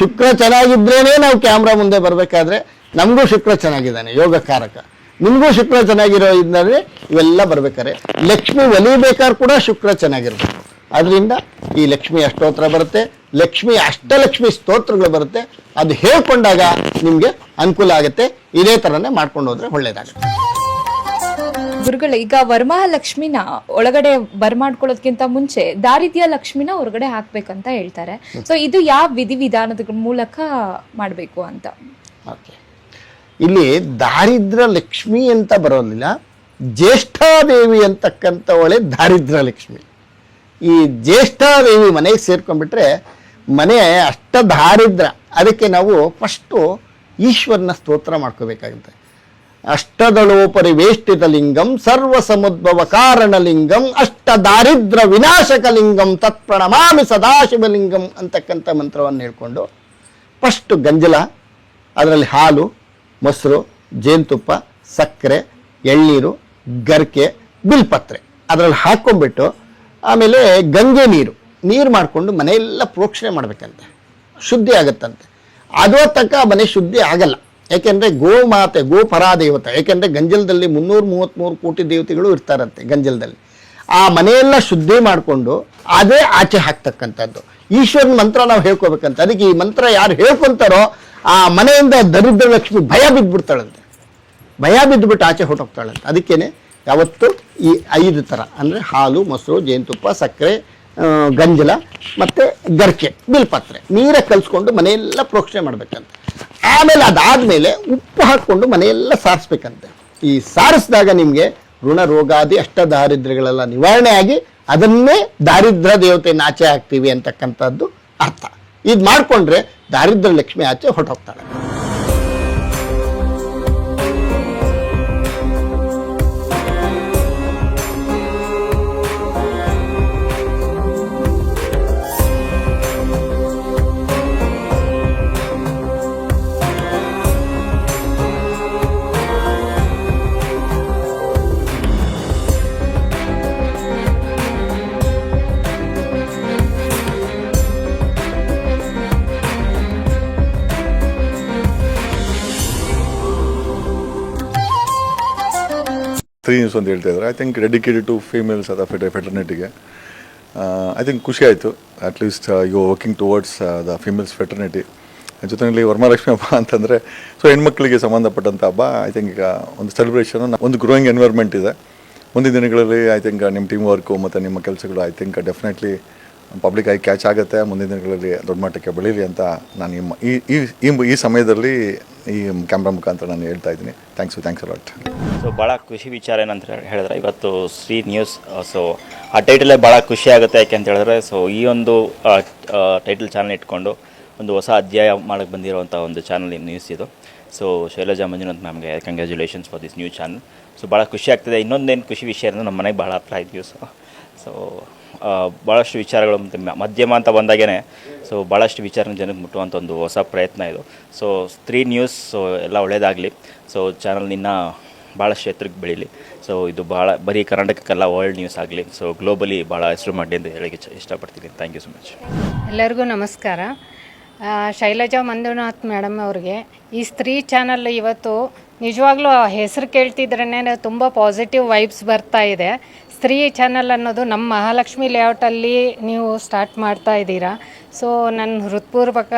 ಶುಕ್ರ ಚೆನ್ನಾಗಿದ್ರೇನೆ ನಾವು ಕ್ಯಾಮ್ರಾ ಮುಂದೆ ಬರಬೇಕಾದ್ರೆ ನಮಗೂ ಶುಕ್ರ ಚೆನ್ನಾಗಿದ್ದಾನೆ, ಯೋಗಕಾರಕ. ನಿಮಗೂ ಶುಕ್ರ ಚೆನ್ನಾಗಿರೋ ಇದ್ದರೆ ಇವೆಲ್ಲ ಬರ್ಬೇಕಾದ್ರೆ ಲಕ್ಷ್ಮಿ ಒಲಿಬೇಕಾದ್ರೆ ಕೂಡ ಶುಕ್ರ ಚೆನ್ನಾಗಿರ್ಬೇಕು. ಅದರಿಂದ ಈ ಲಕ್ಷ್ಮಿ ಅಷ್ಟೋತ್ರ ಬರುತ್ತೆ, ಲಕ್ಷ್ಮಿ ಅಷ್ಟಲಕ್ಷ್ಮಿ ಸ್ತೋತ್ರಗಳು ಬರುತ್ತೆ. ಅದು ಹೇಳ್ಕೊಂಡಾಗ ನಿಮಗೆ ಅನುಕೂಲ ಆಗುತ್ತೆ. ಇದೇ ಥರನೇ ಮಾಡ್ಕೊಂಡು ಹೋದ್ರೆ ಒಳ್ಳೇದಾಗುತ್ತೆ. ಗುರುಗಳೇ, ಈಗ ವರಮಹಾಲಕ್ಷ್ಮಿನ ಒಳಗಡೆ ಬರ್ಮಾಡ್ಕೊಳ್ಳೋದಕ್ಕಿಂತ ಮುಂಚೆ ದಾರಿದ್ರ್ಯ ಲಕ್ಷ್ಮಿನ ಹೊರಗಡೆ ಹಾಕ್ಬೇಕಂತ ಹೇಳ್ತಾರೆ. ಸೊ ಇದು ಯಾವ ವಿಧಿವಿಧಾನದ ಮೂಲಕ ಮಾಡಬೇಕು ಅಂತ? ಓಕೆ, ಇಲ್ಲಿ ದಾರಿದ್ರ್ಯ ಲಕ್ಷ್ಮಿ ಅಂತ ಬರೋದಿಲ್ಲ, ಜ್ಯೇಷ್ಠಾದೇವಿ ಅಂತಕ್ಕಂಥವಳೆ ದಾರಿದ್ರ್ಯ ಲಕ್ಷ್ಮಿ. ಈ ಜ್ಯೇಷ್ಠಾದೇವಿ ಮನೆಗೆ ಸೇರ್ಕೊಂಡ್ಬಿಟ್ರೆ ಮನೆ ಅಷ್ಟ ದಾರಿದ್ರ್ಯ. ಅದಕ್ಕೆ ನಾವು ಫಸ್ಟು ಈಶ್ವರನ ಸ್ತೋತ್ರ ಮಾಡ್ಕೋಬೇಕಾಗುತ್ತೆ. ಅಷ್ಟದಳೋಪರಿ ವೇಷ್ಟಿತ ಲಿಂಗಂ ಸರ್ವ ಸಮುದ್ಭವ ಕಾರಣಲಿಂಗಂ ಅಷ್ಟ ದಾರಿದ್ರ್ಯ ವಿನಾಶಕ ಲಿಂಗಂ ತತ್ಪ್ರಣಮಾಮಿ ಸದಾಶಿವಲಿಂಗಂ ಅಂತಕ್ಕಂಥ ಮಂತ್ರವನ್ನು ಹೇಳ್ಕೊಂಡು ಫಸ್ಟು ಗಂಜಲ, ಅದರಲ್ಲಿ ಹಾಲು, ಮೊಸರು, ಜೇನುತುಪ್ಪ, ಸಕ್ಕರೆ, ಎಳ್ನೀರು, ಗರ್ಕೆ, ಬಿಲ್ಪತ್ರೆ ಅದರಲ್ಲಿ ಹಾಕ್ಕೊಂಡ್ಬಿಟ್ಟು ಆಮೇಲೆ ಗಂಗೆ ನೀರು ಮಾಡಿಕೊಂಡು ಮನೆಯೆಲ್ಲ ಪ್ರೋಕ್ಷಣೆ ಮಾಡಬೇಕಂತೆ, ಶುದ್ಧಿ ಆಗತ್ತಂತೆ. ಅದೋ ತನಕ ಮನೆ ಶುದ್ಧಿ ಆಗಲ್ಲ. ಯಾಕೆಂದರೆ ಗೋಮಾತೆ, ಗೋಪರಾದೇವತೆ. ಯಾಕೆಂದರೆ ಗಂಜಲದಲ್ಲಿ 333 ಕೋಟಿ ದೇವತೆಗಳು ಇರ್ತಾರಂತೆ ಗಂಜಲದಲ್ಲಿ. ಆ ಮನೆಯೆಲ್ಲ ಶುದ್ಧಿ ಮಾಡಿಕೊಂಡು ಅದೇ ಆಚೆ ಹಾಕ್ತಕ್ಕಂಥದ್ದು. ಈಶ್ವರನ ಮಂತ್ರ ನಾವು ಹೇಳ್ಕೋಬೇಕಂತ. ಅದಕ್ಕೆ ಈ ಮಂತ್ರ ಯಾರು ಹೇಳ್ಕೊಂತಾರೋ ಆ ಮನೆಯಿಂದ ದರಿದ್ರ ಲಕ್ಷ್ಮಿ ಭಯ ಬಿದ್ದುಬಿಡ್ತಾಳಂತೆ. ಭಯ ಬಿದ್ದುಬಿಟ್ಟು ಆಚೆ ಹೊರಟೋಗ್ತಾಳಂತೆ. ಅದಕ್ಕೇನೆ ಯಾವತ್ತು ಈ 5 ಥರ ಅಂದರೆ ಹಾಲು, ಮೊಸರು, ಜೇನುತುಪ್ಪ, ಸಕ್ಕರೆ, ಗಂಜಲ ಮತ್ತು ಗರ್ಕೆ, ಬಿಲ್ಪತ್ರೆ ನೀರೇ ಕಲಿಸ್ಕೊಂಡು ಮನೆಯೆಲ್ಲ ಪ್ರೋಕ್ಷಣೆ ಮಾಡಬೇಕಂತೆ. ಆಮೇಲೆ ಅದಾದಮೇಲೆ ಉಪ್ಪು ಹಾಕ್ಕೊಂಡು ಮನೆಯೆಲ್ಲ ಸಾರಿಸ್ಬೇಕಂತೆ. ಈ ಸಾರಿಸಿದಾಗ ನಿಮಗೆ ಋಣ ರೋಗಾದಿ ಅಷ್ಟ ದಾರಿದ್ರ್ಯಗಳೆಲ್ಲ ನಿವಾರಣೆ ಆಗಿ ಅದನ್ನೇ ದಾರಿದ್ರ್ಯ ದೇವತೆಯನ್ನು ಆಚೆ ಹಾಕ್ತೀವಿ ಅಂತಕ್ಕಂಥದ್ದು ಅರ್ಥ. ಇದು ಮಾಡಿಕೊಂಡ್ರೆ ದಾರಿದ್ರ್ಯ ಲಕ್ಷ್ಮಿ ಆಚೆ ಹೊರಟೋಗ್ತಾಳೆ. ಸ್ತ್ರೀ ನ್ಯೂಸ್ ಅಂತ ಹೇಳ್ತಾ ಇದ್ದಾರೆ. I think dedicated to females ಅಥವಾ ಫೆಟರ್ನಿಟಿಗೆ. ಐ ಥಿಂಕ್ ಖುಷಿ ಆಯಿತು. At least you working towards the females fraternity. ಜೊತೆಯಲ್ಲಿ ವರಮಹಾಲಕ್ಷ್ಮಿ ಹಬ್ಬ ಅಂತಂದರೆ ಹೆಣ್ಮಕ್ಳಿಗೆ ಸಂಬಂಧಪಟ್ಟಂಥ ಹಬ್ಬ. ಐ ಥಿಂಕ್ ಒಂದು ಸೆಲೆಬ್ರೇಷನ್, ಒಂದು ಗ್ರೋಯಿಂಗ್ ಎನ್ವೈರ್ಮೆಂಟ್ ಇದೆ. ಮುಂದಿನ ದಿನಗಳಲ್ಲಿ ಐ ಥಿಂಕ್ ನಿಮ್ಮ ಟೀಮ್ ವರ್ಕು ಮತ್ತು ನಿಮ್ಮ ಕೆಲಸಗಳು ಐ ಥಿಂಕ್ ಡೆಫಿನೆಟ್ಲಿ ಪಬ್ಲಿಕ್ ಆಗಿ ಕ್ಯಾಚ್ ಆಗುತ್ತೆ. ಮುಂದಿನ ದಿನಗಳಲ್ಲಿ ದೊಡ್ಡ ಮಟ್ಟಕ್ಕೆ ಬೆಳೀಲಿ ಅಂತ ನಾನು ಈ ಸಮಯದಲ್ಲಿ ಈ ಕ್ಯಾಮ್ರಾ ಮುಖಾಂತರ ನಾನು ಹೇಳ್ತಾ ಇದ್ದೀನಿ. Thanks a lot. ಸೊ ಭಾಳ ಖುಷಿ ವಿಚಾರ ಏನಂತ ಹೇಳಿದ್ರೆ ಇವತ್ತು ಶ್ರೀ ನ್ಯೂಸ್. ಸೊ ಆ ಟೈಟಲೇ ಭಾಳ ಖುಷಿ ಆಗುತ್ತೆ. ಯಾಕೆ ಅಂತ ಹೇಳಿದ್ರೆ ಸೊ ಈ ಒಂದು ಟೈಟಲ್ ಚಾನಲ್ ಇಟ್ಕೊಂಡು ಒಂದು ಹೊಸ ಅಧ್ಯಾಯ ಮಾಡೋಕ್ಕೆ ಬಂದಿರೋವಂಥ ಒಂದು ಚಾನಲ್ ನ್ಯೂಸ್ ಇದು. ಸೊ ಶೈಲಜಾ ಮಂಜುನಾಥ್ ಮ್ಯಾಮ್ಗೆ congratulations for this new channel. So ಭಾಳ ಖುಷಿ ಆಗ್ತದೆ. ಇನ್ನೊಂದೇನು ಖುಷಿ ವಿಷಯ ಅಂದರೆ ನಮ್ಮ ಮನೆಗೆ ಭಾಳ ಹತ್ರ ಆಯ್ತು ನ್ಯೂಸು. ಸೊ ಭಾಳಷ್ಟು ವಿಚಾರಗಳು ಮತ್ತು ಮಾಧ್ಯಮ ಅಂತ ಬಂದಾಗೇ ಸೊ ಭಾಳಷ್ಟು ವಿಚಾರನ ಜನಕ್ಕೆ ಮುಟ್ಟುವಂಥ ಒಂದು ಹೊಸ ಪ್ರಯತ್ನ ಇದು. ಸೊ ಸ್ತ್ರೀ ನ್ಯೂಸ್ ಸೊ ಎಲ್ಲ ಒಳ್ಳೆಯದಾಗಲಿ. ಸೊ ಚಾನಲ್ ನಿನ್ನ ಭಾಳಷ್ಟು ಎತ್ತರಕ್ಕೆ ಬೆಳೀಲಿ. ಸೊ ಇದು ಭಾಳ ಬರೀ ಕರ್ನಾಟಕಕ್ಕೆಲ್ಲ ವರ್ಲ್ಡ್ ನ್ಯೂಸ್ ಆಗಲಿ. ಸೊ ಗ್ಲೋಬಲಿ ಭಾಳ ಹೆಸರು ಮಾಡಲಿ ಅಂತ ಹೇಳೋಕ್ಕೆ ಇಷ್ಟಪಡ್ತೀನಿ. Thank you so much. ಎಲ್ಲರಿಗೂ ನಮಸ್ಕಾರ. ಶೈಲಜಾ ಮಂಜುನಾಥ್ ಮೇಡಮ್ ಅವ್ರಿಗೆ ಈ ಸ್ತ್ರೀ ಚಾನಲ್ ಇವತ್ತು ನಿಜವಾಗ್ಲೂ ಹೆಸರು ಕೇಳ್ತಿದ್ರೇ ತುಂಬ ಪಾಸಿಟಿವ್ ವೈಬ್ಸ್ ಬರ್ತಾ ಇದೆ. ಸ್ತ್ರೀ ಚಾನಲ್ ಅನ್ನೋದು ನಮ್ಮ ಮಹಾಲಕ್ಷ್ಮಿ ಲೇಔಟಲ್ಲಿ ನೀವು ಸ್ಟಾರ್ಟ್ ಮಾಡ್ತಾ ಇದ್ದೀರಾ. ಸೊ ನನ್ನ ಹೃತ್ಪೂರ್ವಕ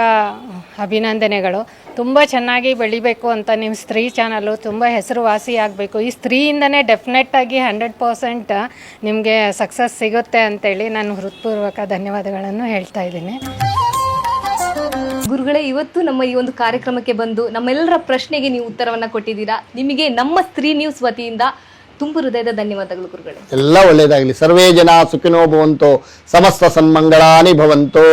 ಅಭಿನಂದನೆಗಳು. ತುಂಬ ಚೆನ್ನಾಗಿ ಬೆಳಿಬೇಕು ಅಂತ ನಿಮ್ಮ ಸ್ತ್ರೀ ಚಾನಲ್ಲು ತುಂಬ ಹೆಸರುವಾಸಿ ಆಗಬೇಕು. ಈ ಸ್ತ್ರೀಯಿಂದನೇ ಡೆಫಿನೆಟ್ಟಾಗಿ 100% ನಿಮಗೆ ಸಕ್ಸಸ್ ಸಿಗುತ್ತೆ ಅಂತೇಳಿ ನಾನು ಹೃತ್ಪೂರ್ವಕ ಧನ್ಯವಾದಗಳನ್ನು ಹೇಳ್ತಾ ಇದ್ದೀನಿ. ಗುರುಗಳೇ, ಇವತ್ತು ನಮ್ಮ ಈ ಒಂದು ಕಾರ್ಯಕ್ರಮಕ್ಕೆ ಬಂದು ನಮ್ಮೆಲ್ಲರ ಪ್ರಶ್ನೆಗೆ ನೀವು ಉತ್ತರವನ್ನ ಕೊಟ್ಟಿದ್ದೀರಾ. ನಿಮಗೆ ನಮ್ಮ ಸ್ತ್ರೀ ನ್ಯೂಸ್ ವತಿಯಿಂದ ತುಂಬ ಹೃದಯದ ಧನ್ಯವಾದಗಳು ಗುರುಗಳೇ. ಎಲ್ಲ ಒಳ್ಳೆಯದಾಗಲಿ. ಸರ್ವೇ ಜನ ಸುಖಿನೋ ಭವಂತೋ, ಸಮಸ್ತ ಸನ್ಮಂಗಳಾನಿ ಭವಂತೋ.